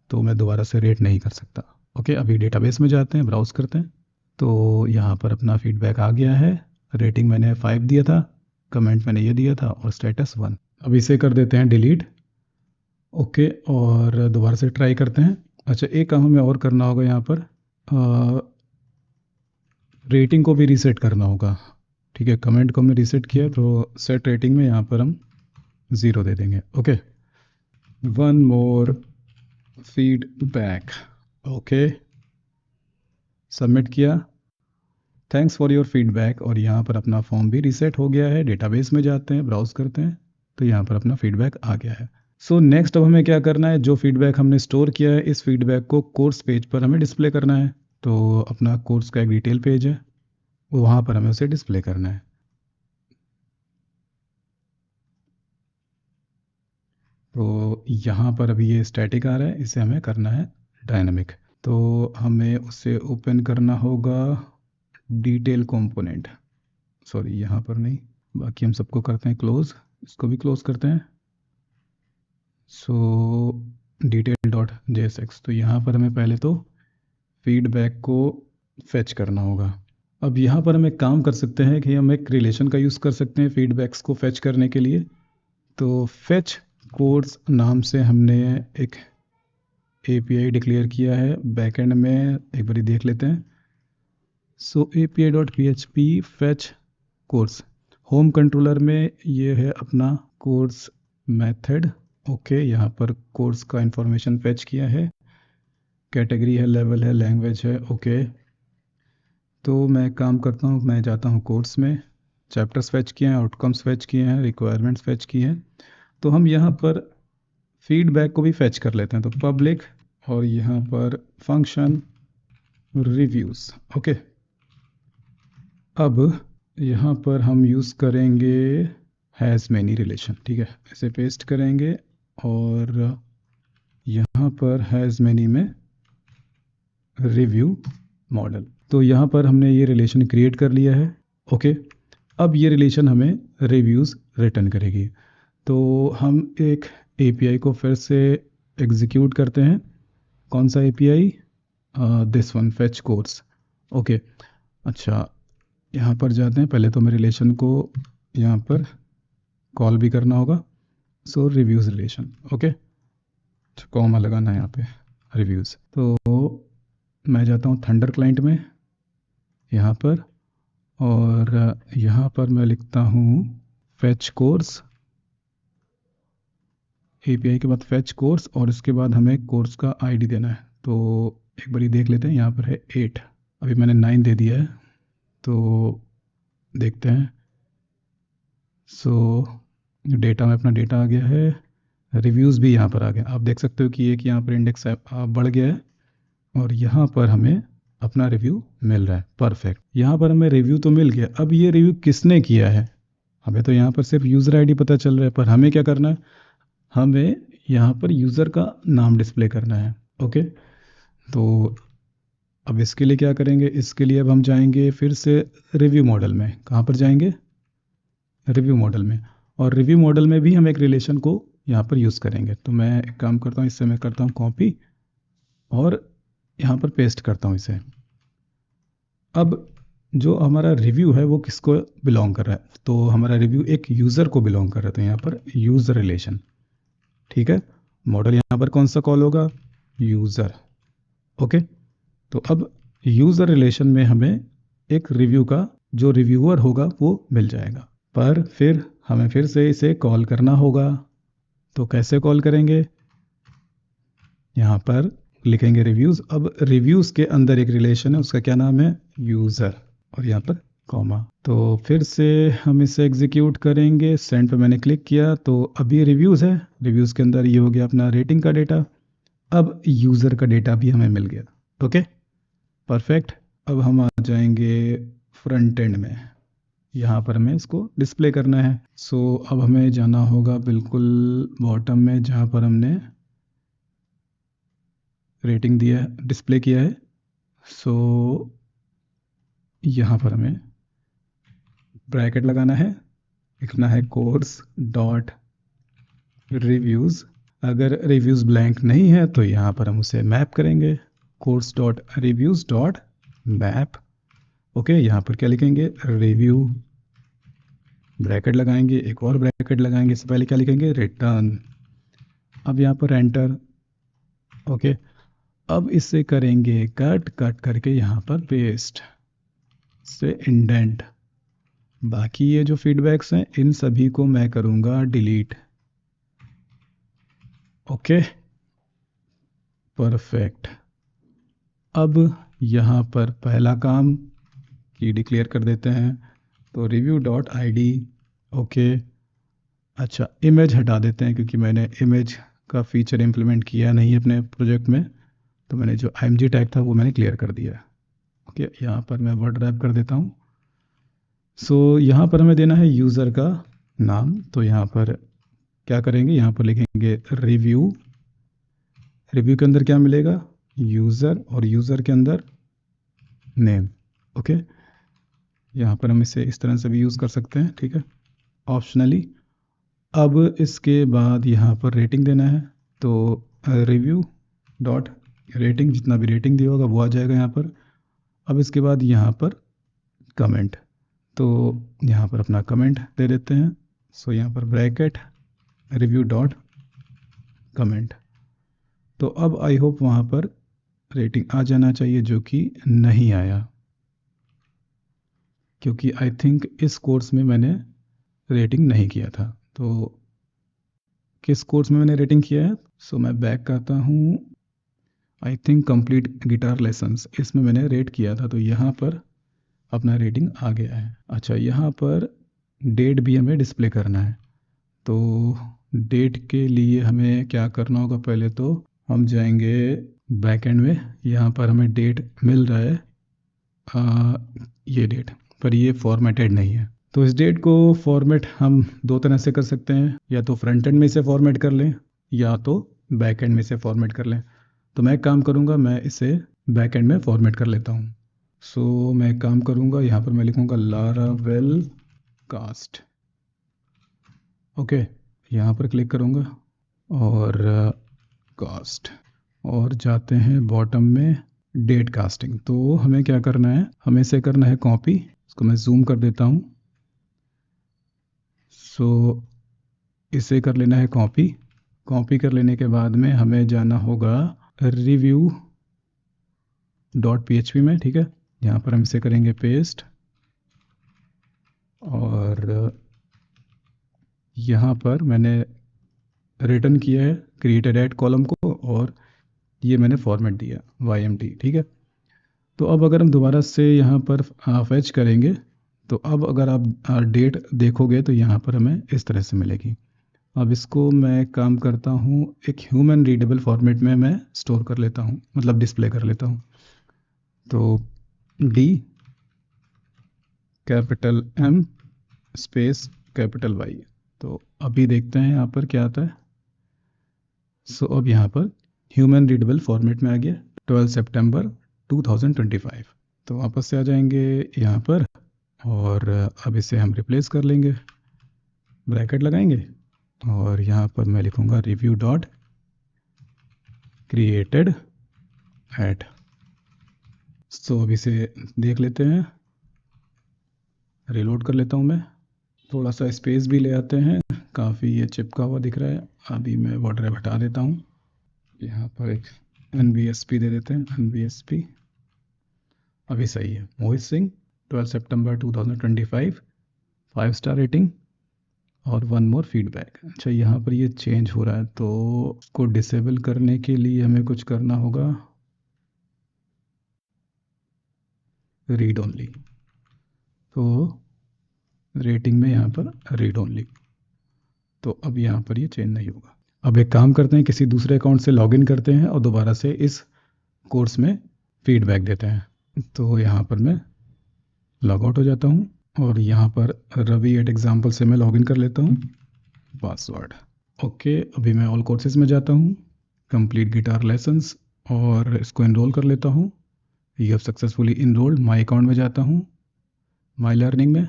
तो मैं दोबारा से रेट नहीं कर सकता ओके। अभी डेटाबेस में जाते हैं, ब्राउज करते हैं, तो यहाँ पर अपना फीडबैक आ गया है। रेटिंग मैंने 5 दिया था, कमेंट मैंने ये दिया था, और स्टेटस 1। अब इसे कर देते हैं डिलीट ओके, और दोबारा से ट्राई करते हैं। अच्छा, एक काम हमें और करना होगा, यहाँ पर रेटिंग को भी रीसेट करना होगा, ठीक है। कमेंट को हमने रीसेट किया, तो सेट रेटिंग में यहाँ पर हम 0 दे देंगे okay. One more feedback okay, submit किया, थैंक्स फॉर योर फीडबैक, और यहाँ पर अपना फॉर्म भी रीसेट हो गया है। डेटाबेस में जाते हैं, ब्राउज करते हैं, तो यहाँ पर अपना फीडबैक आ गया है। सो नेक्स्ट अब हमें क्या करना है, जो फीडबैक हमने स्टोर किया है, इस फीडबैक को कोर्स पेज पर हमें डिस्प्ले करना है। तो अपना कोर्स का एक डिटेल पेज है, वहाँ पर हमें उसे डिस्प्ले करना है। तो यहाँ पर अभी ये स्टैटिक आ रहा है, इसे हमें करना है डायनामिक। तो हमें उसे ओपन करना होगा डिटेल कंपोनेंट, सॉरी यहाँ पर नहीं, बाकी हम सबको करते हैं क्लोज, इसको भी क्लोज करते हैं। सो डिटेल डॉट JSX, तो यहाँ पर हमें पहले तो फीडबैक को फेच करना होगा। अब यहाँ पर हम एक काम कर सकते हैं कि हम एक रिलेशन का यूज़ कर सकते हैं फीडबैक्स को फेच करने के लिए। तो फेच कोर्स नाम से हमने एक API डिक्लेयर किया है बैकएंड में, एक बार देख लेते हैं। सो API.php fetch course, home controller में ये है अपना कोर्स मेथड ओके, यहाँ पर कोर्स का इंफॉर्मेशन फेच किया है, कैटेगरी है, लेवल है, लैंग्वेज है। ओके, तो मैं एक काम करता हूँ, मैं जाता हूँ कोर्स में, चैप्टर्स फेच किए हैं, आउटकम्स फेच किए हैं, रिक्वायरमेंट्स फेच किए हैं। तो हम यहाँ पर फीडबैक को भी फेच कर लेते हैं, तो पब्लिक और यहाँ पर फंक्शन रिव्यूज़। ओके, अब यहाँ पर हम यूज़ करेंगे हैज़ मैनी रिलेशन। ठीक है, इसे पेस्ट करेंगे और यहाँ पर हैज़ मैनी में रिव्यू मॉडल। तो यहाँ पर हमने ये रिलेशन क्रिएट कर लिया है। ओके, अब ये रिलेशन हमें रिव्यूज़ रिटर्न करेगी। तो हम एक एपीआई को फिर से एग्जीक्यूट करते हैं। कौन सा API? This one, fetch course. Okay, अच्छा, यहाँ पर जाते हैं। पहले तो हमें रिलेशन को यहाँ पर कॉल भी करना होगा। सो रिव्यूज़ रिलेशन। ओके, कॉमा लगाना है यहाँ पे, रिव्यूज़। तो मैं जाता हूँ थंडर क्लाइंट में यहाँ पर, और यहाँ पर मैं लिखता हूँ फेच कोर्स, एपीआई के बाद फेच कोर्स, और इसके बाद हमें कोर्स का आईडी देना है। तो एक बारी देख लेते हैं, यहाँ पर है 8, अभी मैंने 9 दे दिया है, तो देखते हैं। सो डेटा में अपना डेटा आ गया है, रिव्यूज़ भी यहाँ पर आ गया। आप देख सकते हो कि एक यहाँ पर इंडेक्स बढ़ गया है और यहाँ पर हमें अपना रिव्यू मिल रहा है। परफेक्ट, यहाँ पर हमें रिव्यू तो मिल गया। अब ये रिव्यू किसने किया है? हमें तो यहाँ पर सिर्फ यूज़र आईडी पता चल रहा है, पर हमें क्या करना है? हमें यहाँ पर यूज़र का नाम डिस्प्ले करना है। ओके, तो अब इसके लिए क्या करेंगे? इसके लिए अब हम जाएंगे फिर से रिव्यू मॉडल में। कहाँ पर जाएंगे? रिव्यू मॉडल में। और रिव्यू मॉडल में भी हम एक रिलेशन को यहाँ पर यूज़ करेंगे। तो मैं एक काम करता हूँ, इससे मैं करता हूँ कॉपी और यहाँ पर पेस्ट करता हूँ इसे। अब जो हमारा रिव्यू है वो किसको बिलोंग कर रहा है? तो हमारा रिव्यू एक यूज़र को बिलोंग कर रहा है, तो यहाँ पर यूज़र रिलेशन। ठीक है, मॉडल यहाँ पर कौन सा कॉल होगा? यूज़र। ओके, तो अब यूज़र रिलेशन में हमें एक रिव्यू का जो रिव्यूअर होगा वो मिल जाएगा, पर फिर हमें फिर से इसे कॉल करना होगा। तो कैसे कॉल करेंगे? यहाँ पर लिखेंगे रिव्यूज़। अब रिव्यूज़ के अंदर एक रिलेशन है, उसका क्या नाम है? यूज़र, और यहाँ पर कॉमा। तो फिर से हम इसे एग्जीक्यूट करेंगे। सेंड पे मैंने क्लिक किया, तो अभी रिव्यूज़ है, रिव्यूज़ के अंदर ये हो गया अपना रेटिंग का डेटा। अब यूज़र का डेटा भी हमें मिल गया। Okay, perfect. अब हम आ जाएंगे फ्रंट एंड में, यहाँ पर हमें इसको डिस्प्ले करना है। सो अब हमें जाना होगा बिल्कुल बॉटम में, जहाँ पर हमने रेटिंग दिया है, डिस्प्ले किया है। सो यहाँ पर हमें ब्रैकेट लगाना है, लिखना है कोर्स डॉट रिव्यूज़। अगर रिव्यूज़ ब्लैंक नहीं है तो यहाँ पर हम उसे मैप करेंगे, course dot reviews dot map. Okay, यहाँ पर क्या लिखेंगे? रिव्यू, ब्रैकेट लगाएंगे, एक और ब्रैकेट लगाएंगे, इससे पहले क्या लिखेंगे? रिटर्न। अब यहाँ पर एंटर। ओके, अब इसे करेंगे कट, कट करके यहाँ पर पेस्ट से इंडेंट। बाकी ये जो फीडबैक्स हैं इन सभी को मैं करूँगा डिलीट। Okay, perfect. अब यहाँ पर पहला काम की डिक्लेयर कर देते हैं, तो review dot I D. Okay, अच्छा, इमेज हटा देते हैं क्योंकि मैंने इमेज का फीचर इम्प्लीमेंट किया नहीं है अपने प्रोजेक्ट में, तो मैंने जो img टैग था वो मैंने क्लियर कर दिया है। ओके, यहाँ पर मैं वर्ड रैप कर देता हूँ। सो यहाँ पर हमें देना है यूज़र का नाम, तो यहाँ पर क्या करेंगे? यहाँ पर लिखेंगे रिव्यू, रिव्यू के अंदर क्या मिलेगा? यूज़र, और यूज़र के अंदर नेम। ओके, यहाँ पर हम इसे इस तरह से भी यूज़ कर सकते हैं, ठीक है, ऑप्शनली। अब इसके बाद यहाँ पर रेटिंग देना है, तो रिव्यू डॉट रेटिंग, जितना भी रेटिंग दिया होगा वो आ जाएगा यहाँ पर। अब इसके बाद यहाँ पर कमेंट, तो यहाँ पर अपना कमेंट दे देते हैं। सो यहाँ पर ब्रैकेट रिव्यू डॉट कमेंट। तो अब आई होप वहाँ पर रेटिंग आ जाना चाहिए, जो कि नहीं आया, क्योंकि आई थिंक इस कोर्स में मैंने रेटिंग नहीं किया था। तो किस कोर्स में मैंने रेटिंग किया है। सो मैं बैक करता हूँ, I think complete guitar lessons, इसमें मैंने रेट किया था, तो यहाँ पर अपना रेटिंग आ गया है। अच्छा, यहाँ पर डेट भी हमें डिस्प्ले करना है। तो डेट के लिए हमें क्या करना होगा, पहले तो हम जाएंगे बैकएंड में। यहाँ पर हमें डेट मिल रहा है ये डेट, पर ये फॉर्मेटेड नहीं है। तो इस डेट को फॉर्मेट हम दो तरह से कर सकते हैं, या तो फ्रंट एंड में इसे फॉर्मेट कर लें या तो बैक एंड में इसे फॉर्मेट कर लें। तो मैं एक काम करूँगा, मैं इसे बैक एंड में फॉर्मेट कर लेता हूँ। सो मैं एक काम करूँगा, यहाँ पर मैं लिखूँगा लारावेल कास्ट। ओके, यहाँ पर क्लिक करूँगा और कास्ट, और जाते हैं बॉटम में डेट कास्टिंग। तो हमें क्या करना है, हमें इसे करना है कॉपी। इसको मैं जूम कर देता हूँ। सो इसे कर लेना है कॉपी। कॉपी कर लेने के बाद में हमें जाना होगा रिव्यू .php में, ठीक है। यहाँ पर हम इसे करेंगे पेस्ट, और यहाँ पर मैंने रिटर्न किया है क्रिएटेड एट कॉलम को, और ये मैंने फॉर्मेट दिया YMT, ठीक है। तो अब अगर हम दोबारा से यहाँ पर फैच करेंगे, तो अब अगर आप डेट देखोगे तो यहाँ पर हमें इस तरह से मिलेगी। अब इसको मैं काम करता हूँ, एक ह्यूमन रीडेबल फॉर्मेट में मैं स्टोर कर लेता हूँ, मतलब डिस्प्ले कर लेता हूँ। तो D capital M space capital Y। तो अभी देखते हैं यहाँ पर क्या आता है। सो अब यहाँ पर ह्यूमन रीडेबल फॉर्मेट में आ गया 12 सितंबर 2025। तो वापस से आ जाएंगे यहाँ पर, और अब इसे हम रिप्लेस कर लेंगे, ब्रैकेट लगाएंगे, और यहाँ पर मैं लिखूँगा रिव्यू डॉट क्रिएटेड एट। सो अब इसे देख लेते हैं, रिलोड कर लेता हूँ मैं, थोड़ा सा स्पेस भी ले आते हैं, काफ़ी ये चिपका हुआ दिख रहा है। अभी मैं वाटर हटा देता हूँ, यहाँ पर एक NBSP दे देते हैं, NBSP। अभी सही है। मोहित सिंह 12 सितंबर 2025, 5 स्टार रेटिंग और 1 मोर फीडबैक। अच्छा, यहाँ पर ये चेंज हो रहा है, तो उसको डिसेबल करने के लिए हमें कुछ करना होगा, रीड ओनली। तो रेटिंग में यहाँ पर रीड ओनली, तो अब यहाँ पर ये चेंज नहीं होगा। अब एक काम करते हैं, किसी दूसरे अकाउंट से लॉगिन करते हैं और दोबारा से इस कोर्स में फीडबैक देते हैं। तो यहाँ पर मैं लॉग आउट हो जाता हूँ, और यहाँ पर रवि एट एग्जाम्पल से मैं लॉगिन कर लेता हूँ, पासवर्ड। ओके, अभी मैं ऑल कोर्सेज में जाता हूँ, कंप्लीट गिटार लेसन्स, और इसको इनरोल कर लेता हूँ। You have successfully enrolled, my account में जाता हूँ, माई लर्निंग में,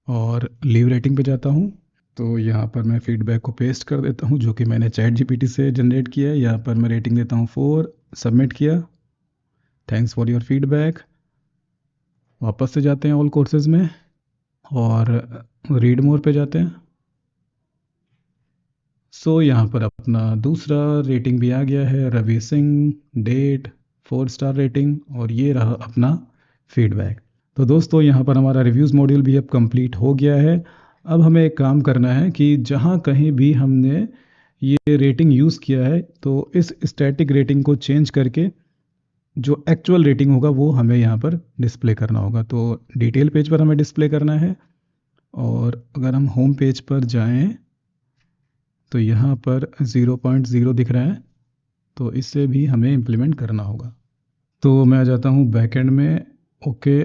और लीव रेटिंग पे जाता हूँ। तो यहाँ पर मैं फीडबैक को पेस्ट कर देता हूँ, जो कि मैंने ChatGPT से जनरेट किया है। यहाँ पर मैं रेटिंग देता हूँ 4, सबमिट किया, थैंक्स फॉर योर फीडबैक। वापस से जाते हैं ऑल कोर्सेज में, और रीड मोर पे जाते हैं। सो यहाँ पर अपना दूसरा रेटिंग भी आ गया है, Ravi Singh, date, 4 star rating, और ये रहा अपना फीडबैक। तो दोस्तों, यहाँ पर हमारा रिव्यूज़ मॉड्यूल भी अब कंप्लीट हो गया है। अब हमें एक काम करना है कि जहाँ कहीं भी हमने ये रेटिंग यूज़ किया है, तो इस स्टैटिक रेटिंग को चेंज करके जो एक्चुअल रेटिंग होगा वो हमें यहाँ पर डिस्प्ले करना होगा। तो डिटेल पेज पर हमें डिस्प्ले करना है, और अगर हम होम पेज पर जाएं तो यहाँ पर 0.0 दिख रहा है, तो इससे भी हमें इम्प्लीमेंट करना होगा। तो मैं आ जाता हूँ बैकएंड में। ओके,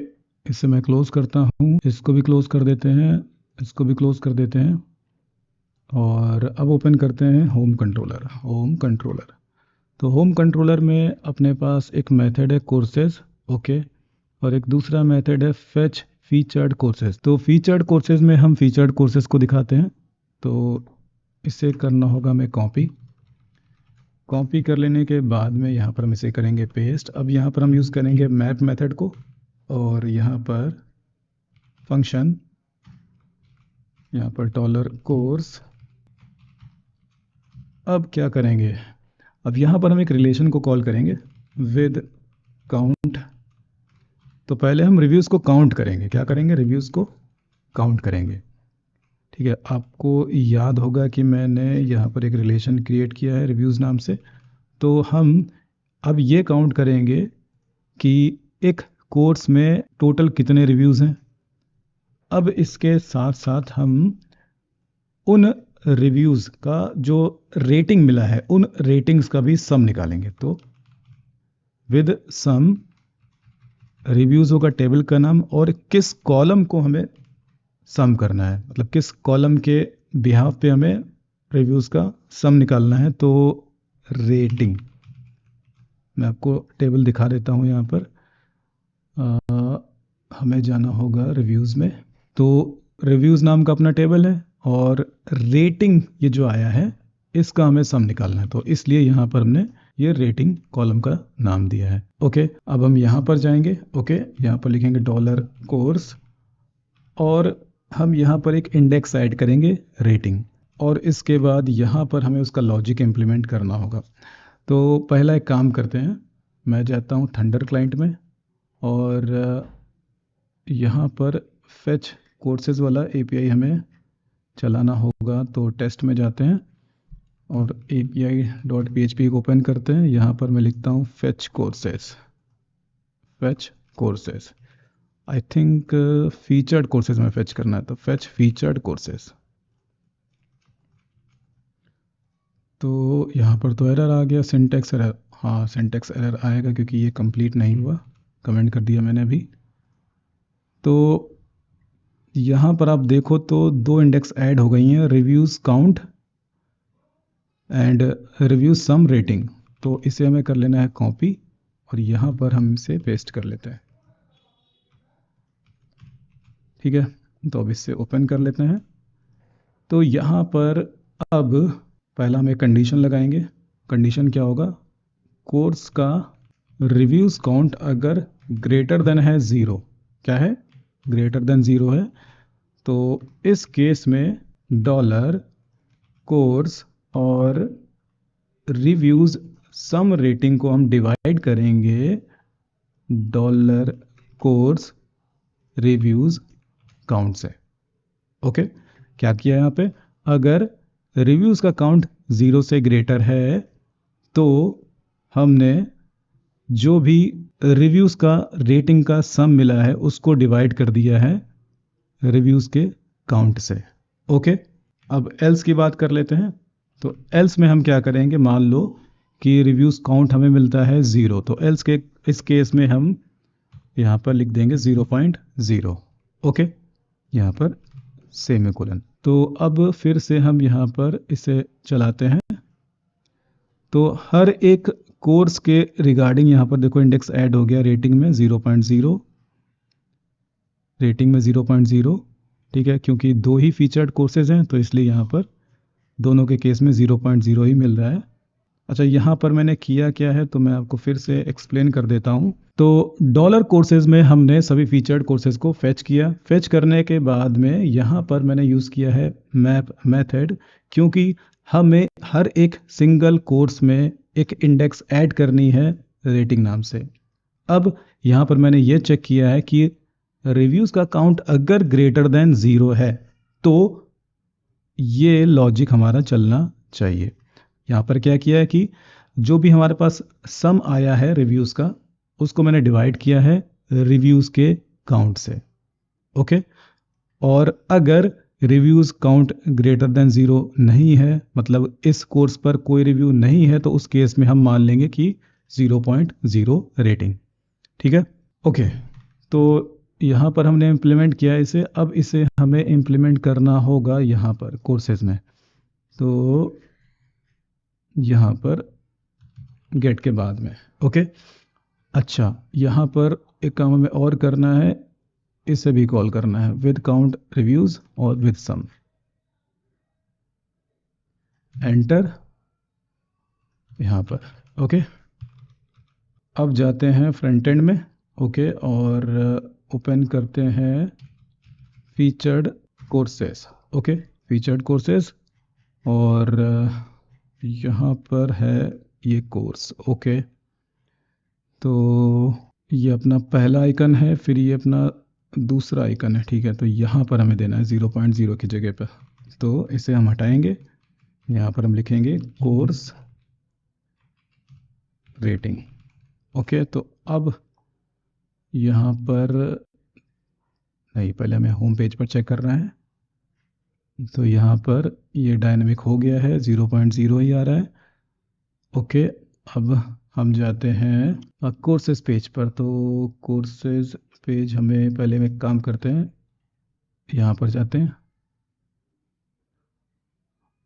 इसे मैं क्लोज़ करता हूँ, इसको भी क्लोज़ कर देते हैं, इसको भी क्लोज़ कर देते हैं, और अब ओपन करते हैं होम कंट्रोलर। होम कंट्रोलर, तो होम कंट्रोलर में अपने पास एक मेथड है कोर्सेज, ओके, और एक दूसरा मेथड है फेच फीचर्ड कोर्सेज। तो फीचर्ड कोर्सेज में हम फीचर्ड कोर्सेज को दिखाते हैं। तो इसे करना होगा मैं कॉपी कर लेने के बाद में यहाँ पर हम इसे करेंगे पेस्ट। अब यहाँ पर हम यूज़ करेंगे मैप मेथड को, और यहाँ पर फंक्शन, यहाँ पर $कोर्स। अब क्या करेंगे, अब यहाँ पर हम एक रिलेशन को कॉल करेंगे विद काउंट। तो पहले हम रिव्यूज़ को काउंट करेंगे, क्या करेंगे, रिव्यूज़ को काउंट करेंगे। ठीक है, आपको याद होगा कि मैंने यहाँ पर एक रिलेशन क्रिएट किया है रिव्यूज़ नाम से। तो हम अब ये काउंट करेंगे कि एक कोर्स में टोटल कितने रिव्यूज़ हैं। अब इसके साथ साथ हम उन रिव्यूज़ का जो रेटिंग मिला है उन रेटिंग्स का भी सम निकालेंगे। तो विद सम रिव्यूज़ होगा टेबल का नाम, और किस कॉलम को हमें सम करना है, मतलब किस कॉलम के बिहाफ पे हमें रिव्यूज़ का सम निकालना है। तो रेटिंग, मैं आपको टेबल दिखा देता हूँ यहाँ पर। हमें जाना होगा रिव्यूज़ में, तो रिव्यूज़ नाम का अपना टेबल है, और रेटिंग ये जो आया है इसका हमें सम निकालना है, तो इसलिए यहाँ पर हमने ये रेटिंग कॉलम का नाम दिया है। ओके, अब हम यहाँ पर जाएंगे। ओके, यहाँ पर लिखेंगे डॉलर कोर्स, और हम यहाँ पर एक इंडेक्स ऐड करेंगे रेटिंग, और इसके बाद यहाँ पर हमें उसका लॉजिक इम्प्लीमेंट करना होगा। तो पहला एक काम करते हैं, मैं जाता हूँ थंडर क्लाइंट में, और यहाँ पर फेच कोर्सेज वाला एपीआई हमें चलाना होगा। तो टेस्ट में जाते हैं और api.php को ओपन करते हैं। यहाँ पर मैं लिखता हूँ fetch courses. I think featured courses में फेच करना है, तो फेच फीचर्ड कोर्सेज। तो यहाँ पर तो एरर आ गया, सिंटेक्स एरर। हाँ, सिंटेक्स एरर आएगा क्योंकि ये कंप्लीट नहीं हुआ, कमेंट कर दिया मैंने अभी। तो यहाँ पर आप देखो तो दो इंडेक्स ऐड हो गई हैं, reviews count and review sum rating. तो इसे हमें कर लेना है कॉपी, और यहाँ पर हम इसे पेस्ट कर लेते हैं। ठीक है, तो अब इससे ओपन कर लेते हैं। तो यहाँ पर अब पहला हम एक कंडीशन लगाएंगे। कंडीशन क्या होगा, कोर्स का रिव्यूज़ काउंट अगर ग्रेटर देन है ज़ीरो, क्या है, ग्रेटर देन ज़ीरो है, तो इस केस में डॉलर कोर्स और रिव्यूज़ सम रेटिंग को हम डिवाइड करेंगे डॉलर कोर्स रिव्यूज़ काउंट से। ओके, क्या किया यहाँ पे, अगर रिव्यूज़ का काउंट ज़ीरो से ग्रेटर है तो हमने जो भी रिव्यूज़ का रेटिंग का सम मिला है उसको डिवाइड कर दिया है रिव्यूज़ के काउंट से। ओके, अब एल्स की बात कर लेते हैं। तो एल्स में हम क्या करेंगे, मान लो कि रिव्यूज़ काउंट हमें मिलता है ज़ीरो, तो एल्स के इस केस में हम यहाँ पर लिख देंगे 0.0। ओके, यहाँ पर सेमीकोलन। तो अब फिर से हम यहाँ पर इसे चलाते हैं। तो हर एक कोर्स के रिगार्डिंग यहाँ पर देखो इंडेक्स ऐड हो गया रेटिंग में 0.0, रेटिंग में 0.0। ठीक है, क्योंकि दो ही फीचर्ड कोर्सेज हैं तो इसलिए यहाँ पर दोनों के केस में 0.0 ही मिल रहा है। अच्छा, यहाँ पर मैंने किया क्या है तो मैं आपको फिर से एक्सप्लेन कर देता हूँ। तो डॉलर कोर्सेज में हमने सभी फीचर्ड कोर्सेज को फेच किया। फेच करने के बाद में यहाँ पर मैंने यूज़ किया है मैप मेथड, क्योंकि हमें हर एक सिंगल कोर्स में एक इंडेक्स ऐड करनी है रेटिंग नाम से। अब यहाँ पर मैंने ये चेक किया है कि रिव्यूज़ का काउंट अगर ग्रेटर देन ज़ीरो है तो ये लॉजिक हमारा चलना चाहिए। यहाँ पर क्या किया है कि जो भी हमारे पास सम आया है रिव्यूज़ का उसको मैंने डिवाइड किया है रिव्यूज़ के काउंट से। ओके, और अगर reviews count greater than zero नहीं है, मतलब इस कोर्स पर कोई रिव्यू नहीं है, तो उस केस में हम मान लेंगे कि 0.0 रेटिंग। ठीक है, ओके। तो यहाँ पर हमने इम्प्लीमेंट किया इसे, अब इसे हमें इम्प्लीमेंट करना होगा यहाँ पर कोर्सेज में। तो यहाँ पर गेट के बाद में। ओके, अच्छा, यहाँ पर एक काम हमें और करना है, इसे भी कॉल करना है विद काउंट रिव्यूज़ और विद सम। एंटर यहाँ पर। ओके, अब जाते हैं फ्रंट एंड में। ओके, और ओपन करते हैं featured courses. Okay, featured courses, और यहाँ पर है ये कोर्स। ओके, तो ये अपना पहला आइकन है, फिर ये अपना दूसरा आइकन है, ठीक है। तो यहाँ पर हमें देना है 0.0 की जगह पर, तो इसे हम हटाएंगे। यहाँ पर हम लिखेंगे कोर्स रेटिंग। ओके, तो अब यहाँ पर नहीं, पहले हमें होम पेज पर चेक करना है। तो यहाँ पर ये डायनामिक हो गया है, 0.0 ही आ रहा है। ओके, अब हम जाते हैं कोर्सेज पेज पर। तो कोर्सेज पेज हमें पहले में काम करते हैं, यहाँ पर जाते हैं।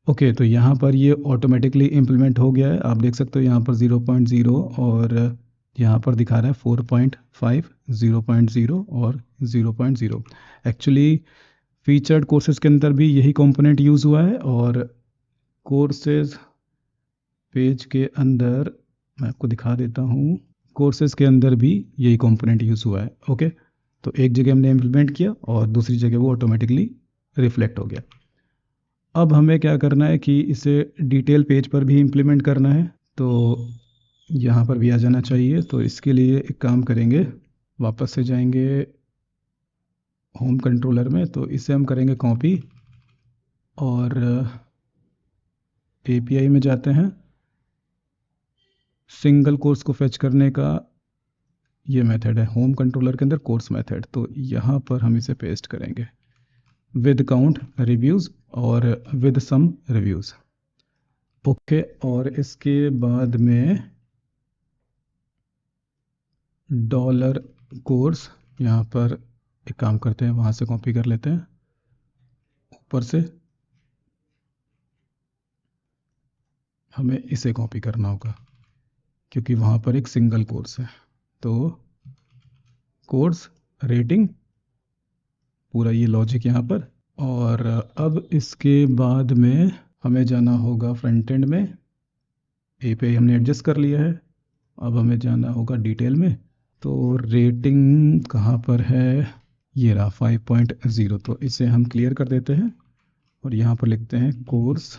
ओके, तो यहाँ पर ये ऑटोमेटिकली इम्प्लीमेंट हो गया है। आप देख सकते हो यहाँ पर 0.0 और यहाँ पर दिखा रहा है 4.5, 0.0 और 0.0। एक्चुअली फीचर्ड कोर्सेज के अंदर भी यही कंपोनेंट यूज़ हुआ है, और कोर्सेज पेज के अंदर मैं आपको दिखा देता हूँ, कोर्सेज के अंदर भी यही कंपोनेंट यूज़ हुआ है। ओके, तो एक जगह हमने इम्प्लीमेंट किया और दूसरी जगह वो ऑटोमेटिकली रिफ्लेक्ट हो गया। अब हमें क्या करना है कि इसे डिटेल पेज पर भी इम्प्लीमेंट करना है, तो यहाँ पर भी आ जाना चाहिए। तो इसके लिए एक काम करेंगे, वापस से जाएंगे होम कंट्रोलर में, तो इसे हम करेंगे कॉपी और API में जाते हैं। सिंगल कोर्स को फेच करने का ये मेथड है होम कंट्रोलर के अंदर, कोर्स मेथड। तो यहाँ पर हम इसे पेस्ट करेंगे विद काउंट रिव्यूज़ और विद सम रिव्यूज़। ओके, और इसके बाद में डॉलर कोर्स, यहाँ पर एक काम करते हैं, वहाँ से कॉपी कर लेते हैं ऊपर से, हमें इसे कॉपी करना होगा क्योंकि वहाँ पर एक सिंगल कोर्स है। तो कोर्स रेटिंग, पूरा ये लॉजिक यहाँ पर। और अब इसके बाद में हमें जाना होगा फ्रंट एंड में। API हमने एडजस्ट कर लिया है, अब हमें जाना होगा डिटेल में। तो रेटिंग कहाँ पर है, ये रहा 5.0। तो इसे हम क्लियर कर देते हैं और यहाँ पर लिखते हैं कोर्स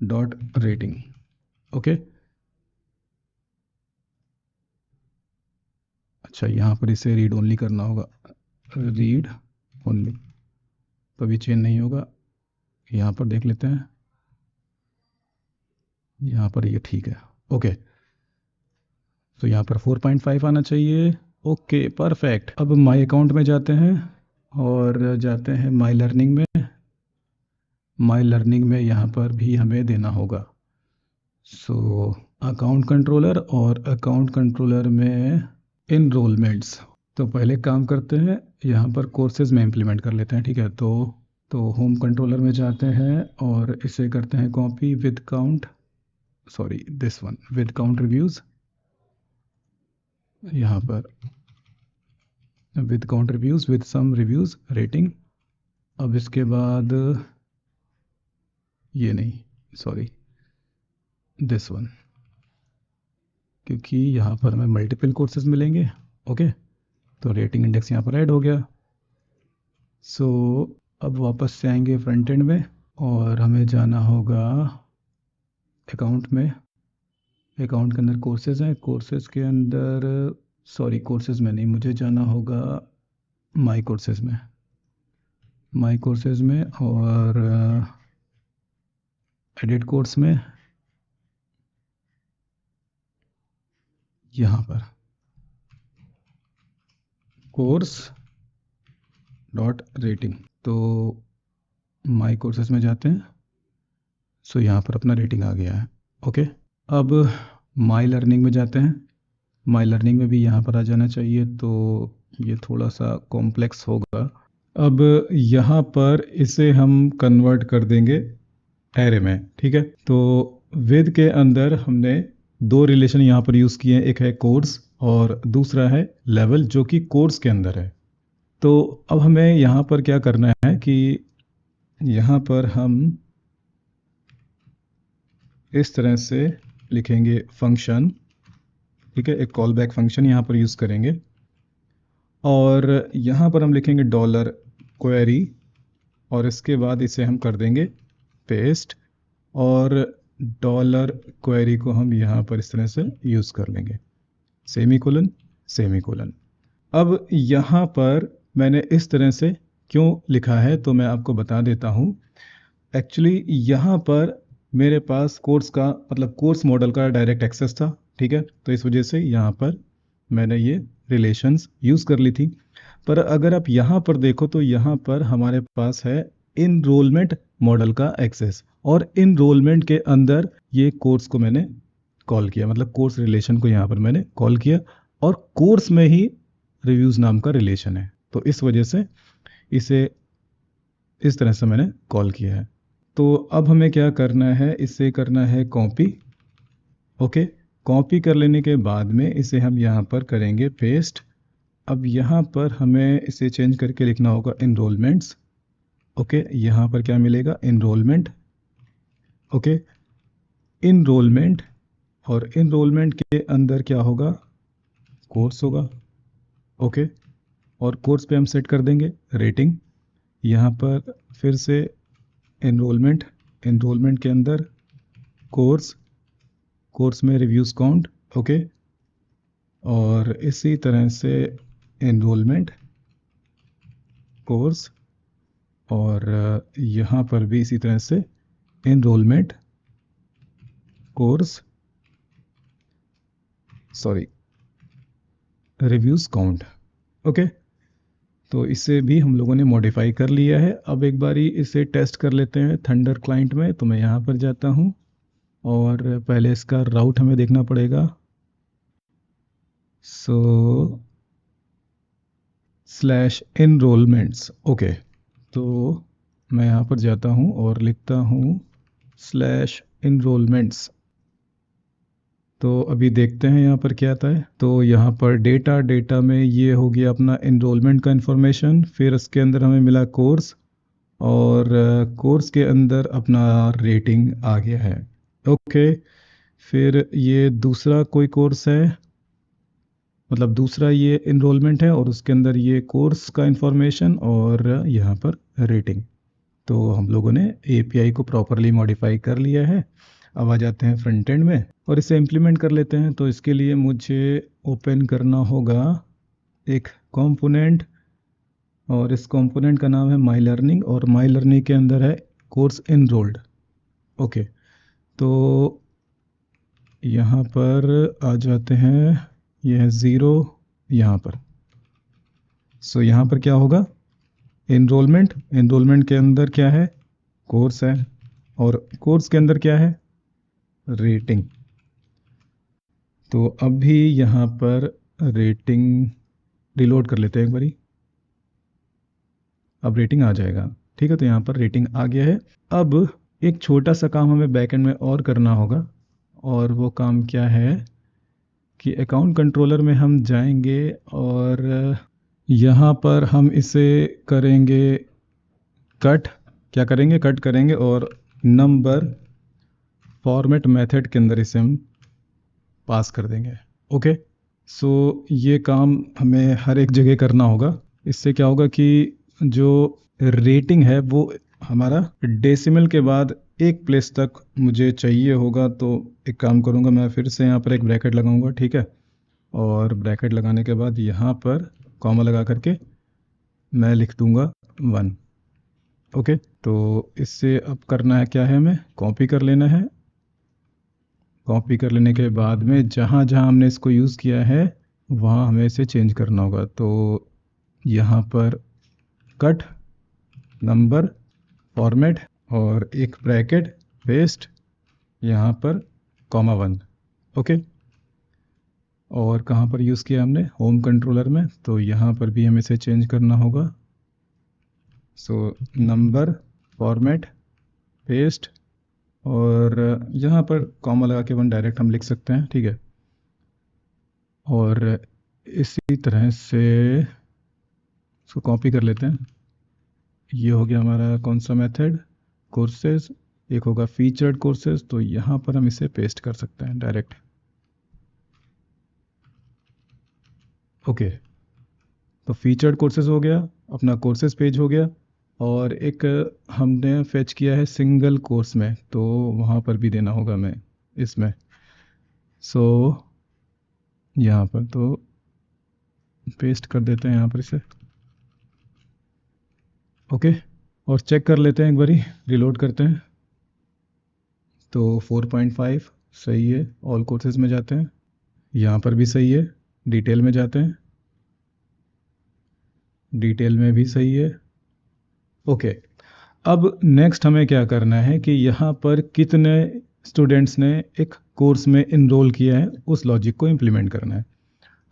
डॉट रेटिंग। ओके, अच्छा, यहाँ पर इसे रीड ओनली करना होगा, रीड ओनली, तो भी चेंज नहीं होगा। यहाँ पर देख लेते हैं, यहाँ पर ये ठीक है। ओके, तो यहाँ पर 4.5 आना चाहिए। Okay, perfect. अब माई अकाउंट में जाते हैं और जाते हैं माई लर्निंग में। माई लर्निंग में यहाँ पर भी हमें देना होगा सो अकाउंट कंट्रोलर, और अकाउंट कंट्रोलर में इनरोलमेंट्स। तो पहले काम करते हैं, यहाँ पर कोर्सेज में इम्प्लीमेंट कर लेते हैं, ठीक है। तो होम कंट्रोलर में जाते हैं और इसे करते हैं copy with count, sorry this one, with count reviews, यहाँ पर with count reviews with sum reviews rating. अब इसके बाद ये नहीं, सॉरी दिस वन, क्योंकि यहाँ पर हमें मल्टीपल कोर्सेज मिलेंगे। ओके, तो रेटिंग इंडेक्स यहाँ पर ऐड हो गया। सो अब वापस से आएंगे फ्रंट एंड में और हमें जाना होगा अकाउंट में। अकाउंट के अंदर कोर्सेज हैं, कोर्सेज के अंदर, सॉरी कोर्सेज में नहीं, मुझे जाना होगा माई कोर्सेज में, माई कोर्सेज में और एडिट कोर्स में, यहाँ पर कोर्स डॉट रेटिंग। तो माई कोर्सेज में जाते हैं, सो यहाँ पर अपना रेटिंग आ गया है। ओके, अब माई लर्निंग में जाते हैं। माई लर्निंग में भी यहाँ पर आ जाना चाहिए, तो ये थोड़ा सा कॉम्प्लेक्स होगा। अब यहाँ पर इसे हम कन्वर्ट कर देंगे एरे में, ठीक है। तो विद के अंदर हमने दो रिलेशन यहाँ पर यूज़ किए हैं, एक है कोर्स और दूसरा है लेवल, जो कि कोर्स के अंदर है। तो अब हमें यहाँ पर क्या करना है कि यहाँ पर हम इस तरह से लिखेंगे फंक्शन, ठीक है, एक कॉल बैक फंक्शन यहाँ पर यूज़ करेंगे और यहाँ पर हम लिखेंगे डॉलर क्वेरी और इसके बाद इसे हम कर देंगे पेस्ट और डॉलर क्वेरी को हम यहाँ पर इस तरह से यूज़ कर लेंगे, सेमी कोलन सेमी कोलन। अब यहाँ पर मैंने इस तरह से क्यों लिखा है तो मैं आपको बता देता हूँ। एक्चुअली यहाँ पर मेरे पास कोर्स का मतलब कोर्स मॉडल का डायरेक्ट एक्सेस था, ठीक है, तो इस वजह से यहाँ पर मैंने ये रिलेशंस यूज़ कर ली थी। पर अगर आप यहाँ पर देखो तो यहाँ पर हमारे पास है इनरोलमेंट मॉडल का एक्सेस, और इनरोलमेंट के अंदर ये कोर्स को मैंने कॉल किया, मतलब कोर्स रिलेशन को यहाँ पर मैंने कॉल किया, और कोर्स में ही रिव्यूज़ नाम का रिलेशन है, तो इस वजह से इसे इस तरह से मैंने कॉल किया है। तो अब हमें क्या करना है, इसे करना है कॉपी। ओके, कॉपी कर लेने के बाद में इसे हम यहाँ पर करेंगे पेस्ट। अब यहाँ पर हमें इसे चेंज करके लिखना होगा इनरोलमेंट्स। ओके, यहाँ पर क्या मिलेगा, इनरोलमेंट। ओके, इनरोलमेंट, और इनरोलमेंट के अंदर क्या होगा, कोर्स होगा। ओके, और कोर्स पे हम सेट कर देंगे रेटिंग। यहाँ पर फिर से इनरोलमेंट, इनरोलमेंट के अंदर कोर्स, कोर्स में रिव्यूज़ काउंट। ओके, और इसी तरह से इनरोलमेंट, कोर्स, और यहाँ पर भी इसी तरह से enrolment, course, sorry, reviews count. Okay, तो इसे भी हम लोगों ने मॉडिफाई कर लिया है। अब एक बारी इसे टेस्ट कर लेते हैं थंडर क्लाइंट में। तो मैं यहाँ पर जाता हूँ और पहले इसका राउट हमें देखना पड़ेगा। सो स्लैश इनरोलमेंट्स। ओके, तो मैं यहाँ पर जाता हूँ और लिखता हूँ स्लैश इनरोलमेंट्स। तो अभी देखते हैं यहाँ पर क्या आता है। तो यहाँ पर डेटा, डेटा में ये हो गया अपना इनरोलमेंट का इन्फॉर्मेशन, फिर उसके अंदर हमें मिला कोर्स, और कोर्स के अंदर अपना रेटिंग आ गया है। ओके, फिर ये दूसरा कोई कोर्स है, मतलब दूसरा ये इनरोलमेंट है, और उसके अंदर ये कोर्स का इन्फॉर्मेशन और यहाँ पर रेटिंग। तो हम लोगों ने एपीआई को प्रॉपरली मॉडिफाई कर लिया है। अब आ जाते हैं फ्रंट एंड में और इसे इम्प्लीमेंट कर लेते हैं। तो इसके लिए मुझे ओपन करना होगा एक कंपोनेंट, और इस कंपोनेंट का नाम है माई लर्निंग, और माई लर्निंग के अंदर है कोर्स इनरोल्ड। ओके, तो यहाँ पर आ जाते हैं, यह है 0 यहाँ पर। सो यहाँ पर क्या होगा, इनरोलमेंट, इनरोलमेंट के अंदर क्या है, कोर्स है, और कोर्स के अंदर क्या है, रेटिंग। तो अभी यहाँ पर रेटिंग रिलोड कर लेते हैं एक बारी, अब रेटिंग आ जाएगा। ठीक है, तो यहाँ पर रेटिंग आ गया है। अब एक छोटा सा काम हमें बैकएंड में और करना होगा, और वो काम क्या है कि अकाउंट कंट्रोलर में हम जाएंगे और यहाँ पर हम इसे करेंगे कट। क्या करेंगे, कट करेंगे, और नंबर फॉर्मेट मेथड के अंदर इसे हम पास कर देंगे। ओके, सो ये काम हमें हर एक जगह करना होगा। इससे क्या होगा कि जो रेटिंग है वो हमारा डेसिमल के बाद एक प्लेस तक मुझे चाहिए होगा। तो एक काम करूँगा, मैं फिर से यहाँ पर एक ब्रैकेट लगाऊंगा, ठीक है, और ब्रैकेट लगाने के बाद यहाँ पर कॉमा लगा करके मैं लिख दूंगा 1। ओके, तो इससे अब करना है क्या है, हमें कॉपी कर लेना है। कॉपी कर लेने के बाद में जहाँ जहाँ हमने इसको यूज़ किया है वहाँ हमें इसे चेंज करना होगा। तो यहाँ पर कट, नंबर, फॉर्मेट, और एक ब्रैकेट, पेस्ट, यहाँ पर कॉमा 1। ओके, और कहाँ पर यूज़ किया हमने, होम कंट्रोलर में, तो यहाँ पर भी हमें इसे चेंज करना होगा। सो नंबर, फॉर्मेट, पेस्ट, और यहाँ पर कॉमा लगा के 1 डायरेक्ट हम लिख सकते हैं, ठीक है। और इसी तरह से इसको कॉपी कर लेते हैं। ये हो गया हमारा कौन सा मेथड, कोर्सेज। एक होगा फीचर्ड कोर्सेज, तो यहाँ पर हम इसे पेस्ट कर सकते हैं डायरेक्ट। ओके, तो फीचर्ड कोर्सेज हो गया, अपना कोर्सेज पेज हो गया, और एक हमने फेच किया है सिंगल कोर्स में, तो वहाँ पर भी देना होगा हमें इसमें। सो यहाँ पर तो पेस्ट कर देते हैं यहाँ पर इसे। ओके, और चेक कर लेते हैं एक बारी, रिलोड करते हैं। तो 4.5 सही है, ऑल कोर्सेज में जाते हैं, यहाँ पर भी सही है, डिटेल में जाते हैं, डिटेल में भी सही है। ओके, अब नेक्स्ट हमें क्या करना है कि यहाँ पर कितने स्टूडेंट्स ने एक कोर्स में इनरोल किया है उस लॉजिक को इम्प्लीमेंट करना है।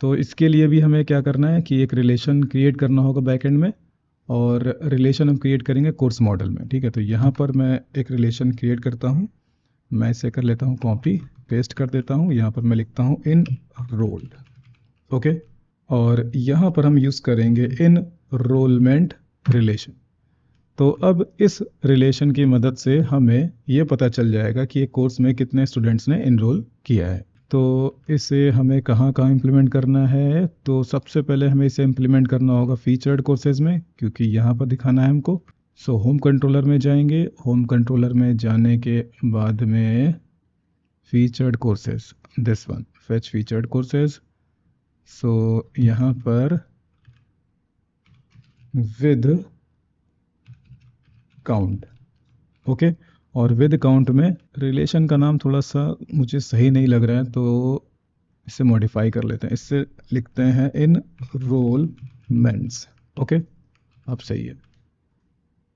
तो इसके लिए भी हमें क्या करना है कि एक रिलेशन क्रिएट करना होगा बैकएंड में, और रिलेशन हम क्रिएट करेंगे कोर्स मॉडल में। ठीक है, तो यहाँ पर मैं एक रिलेशन क्रिएट करता हूँ, मैं इसे कर लेता हूँ कॉपी, पेस्ट कर देता हूँ, यहाँ पर मैं लिखता हूँ इन रोल्ड। ओके, और यहाँ पर हम यूज़ करेंगे इनरोलमेंट रिलेशन। तो अब इस रिलेशन की मदद से हमें ये पता चल जाएगा कि एक कोर्स में कितने स्टूडेंट्स ने इनरोल किया है। तो इसे हमें कहाँ कहाँ इम्प्लीमेंट करना है, तो सबसे पहले हमें इसे इम्प्लीमेंट करना होगा फीचर्ड कोर्सेज में, क्योंकि यहाँ पर दिखाना है हमको। सो होम कंट्रोलर में जाएंगे, होम कंट्रोलर में जाने के बाद में featured courses, this one, fetch featured courses. So यहाँ पर विद काउंट। ओके, और विद काउंट में रिलेशन का नाम थोड़ा सा मुझे सही नहीं लग रहा है, तो इसे मॉडिफाई कर लेते हैं, इससे लिखते हैं इनरोलमेंट्स। ओके, अब सही है,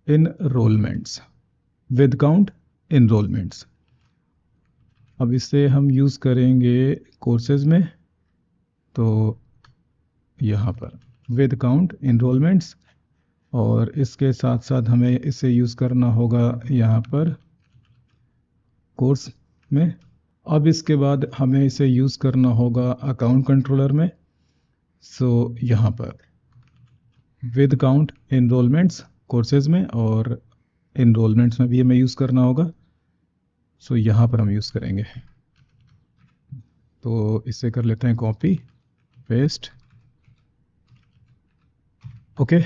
इनरोलमेंट्स, विद काउंट इनरोलमेंट्स। अब इसे हम यूज़ करेंगे कोर्सेज में, तो यहाँ पर विद काउंट इनरोलमेंट्स, और इसके साथ साथ हमें इसे यूज़ करना होगा यहाँ पर कोर्स में। अब इसके बाद हमें इसे यूज़ करना होगा अकाउंट कंट्रोलर में। सो यहाँ पर विद काउंट इनरोलमेंट्स कोर्सेज में, और इनरोलमेंट्स में भी हमें यूज़ करना होगा। सो यहाँ पर हम यूज़ करेंगे, तो इसे कर लेते हैं कॉपी पेस्ट। ओके,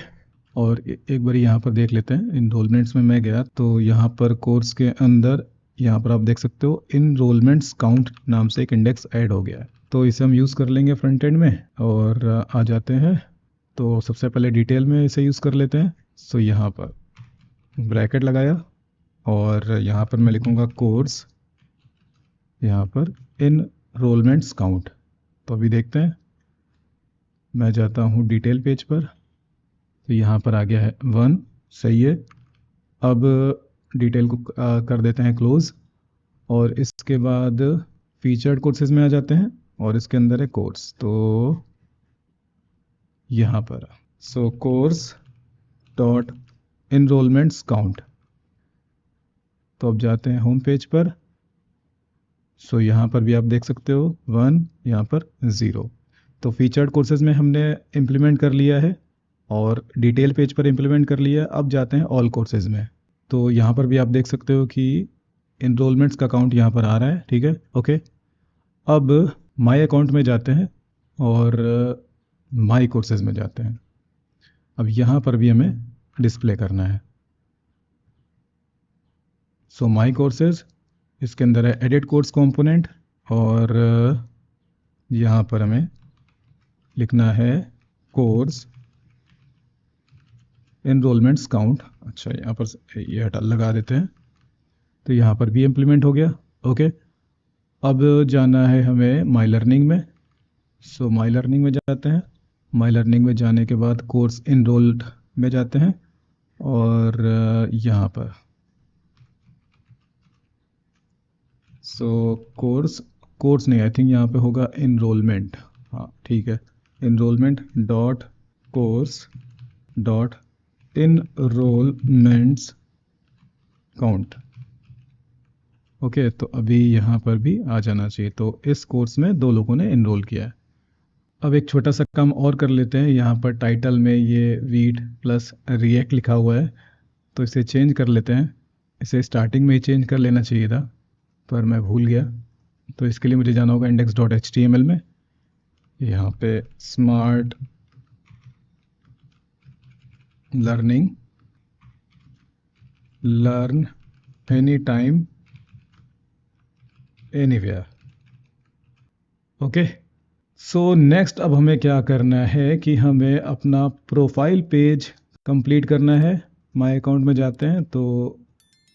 और एक बार यहाँ पर देख लेते हैं, इनरोलमेंट्स में मैं गया तो यहाँ पर कोर्स के अंदर, यहाँ पर आप देख सकते हो इनरोलमेंट्स काउंट नाम से एक इंडेक्स ऐड हो गया है। तो इसे हम यूज़ कर लेंगे फ्रंट एंड में, और आ जाते हैं। तो सबसे पहले डिटेल में इसे यूज़ कर लेते हैं। सो यहाँ पर ब्रैकेट लगाया, और यहाँ पर मैं लिखूँगा कोर्स, यहाँ पर इनरोलमेंट्स काउंट। तो अभी देखते हैं, मैं जाता हूँ डिटेल पेज पर, तो यहाँ पर आ गया है 1, सही है। अब डिटेल को कर देते हैं क्लोज, और इसके बाद फीचर्ड कोर्सेज में आ जाते हैं, और इसके अंदर है कोर्स, तो यहाँ पर सो कोर्स डॉट इनरोलमेंट्स काउंट। तो अब जाते हैं होम पेज पर। सो यहाँ पर भी आप देख सकते हो 1, यहाँ पर 0। तो फीचर्ड कोर्सेज में हमने इम्प्लीमेंट कर लिया है, और डिटेल पेज पर इम्प्लीमेंट कर लिया। अब जाते हैं ऑल कोर्सेज में, तो यहाँ पर भी आप देख सकते हो कि इनरोलमेंट्स का काउंट यहाँ पर आ रहा है। ठीक है, ओके। अब माई अकाउंट में जाते हैं, और माई कोर्सेज में जाते हैं। अब यहाँ पर भी हमें डिस्प्ले करना है। सो माई कोर्सेज, इसके अंदर है एडिट कोर्स कंपोनेंट, और यहाँ पर हमें लिखना है कोर्स इनरोलमेंट्स काउंट। अच्छा, यहाँ पर ये हटा लगा देते हैं, तो यहाँ पर भी इम्प्लीमेंट हो गया। ओके, अब जाना है हमें माई लर्निंग में। सो माई लर्निंग में जाते हैं, माई लर्निंग में जाने के बाद कोर्स इनरोल्ड में जाते हैं, और यहाँ पर सो कोर्स नहीं, आई थिंक यहाँ पे होगा इनरोलमेंट। हाँ ठीक है, enrolment dot course dot enrolments count. Okay, तो अभी यहाँ पर भी आ जाना चाहिए। तो इस कोर्स में 2 लोगों ने इनरोल किया है। अब एक छोटा सा काम और कर लेते हैं, यहाँ पर टाइटल में ये वीट प्लस रिएक्ट लिखा हुआ है, तो इसे चेंज कर लेते हैं। इसे स्टार्टिंग में ही चेंज कर लेना चाहिए था, पर मैं भूल गया। तो इसके लिए मुझे जाना होगा index.html में, यहाँ पे smart learning, learn any time anywhere. Okay, so next अब हमें क्या करना है कि हमें अपना प्रोफाइल पेज कंप्लीट करना है। माय अकाउंट में जाते हैं तो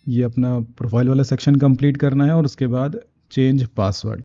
ये अपना प्रोफाइल वाला सेक्शन कंप्लीट करना है और उसके बाद चेंज पासवर्ड।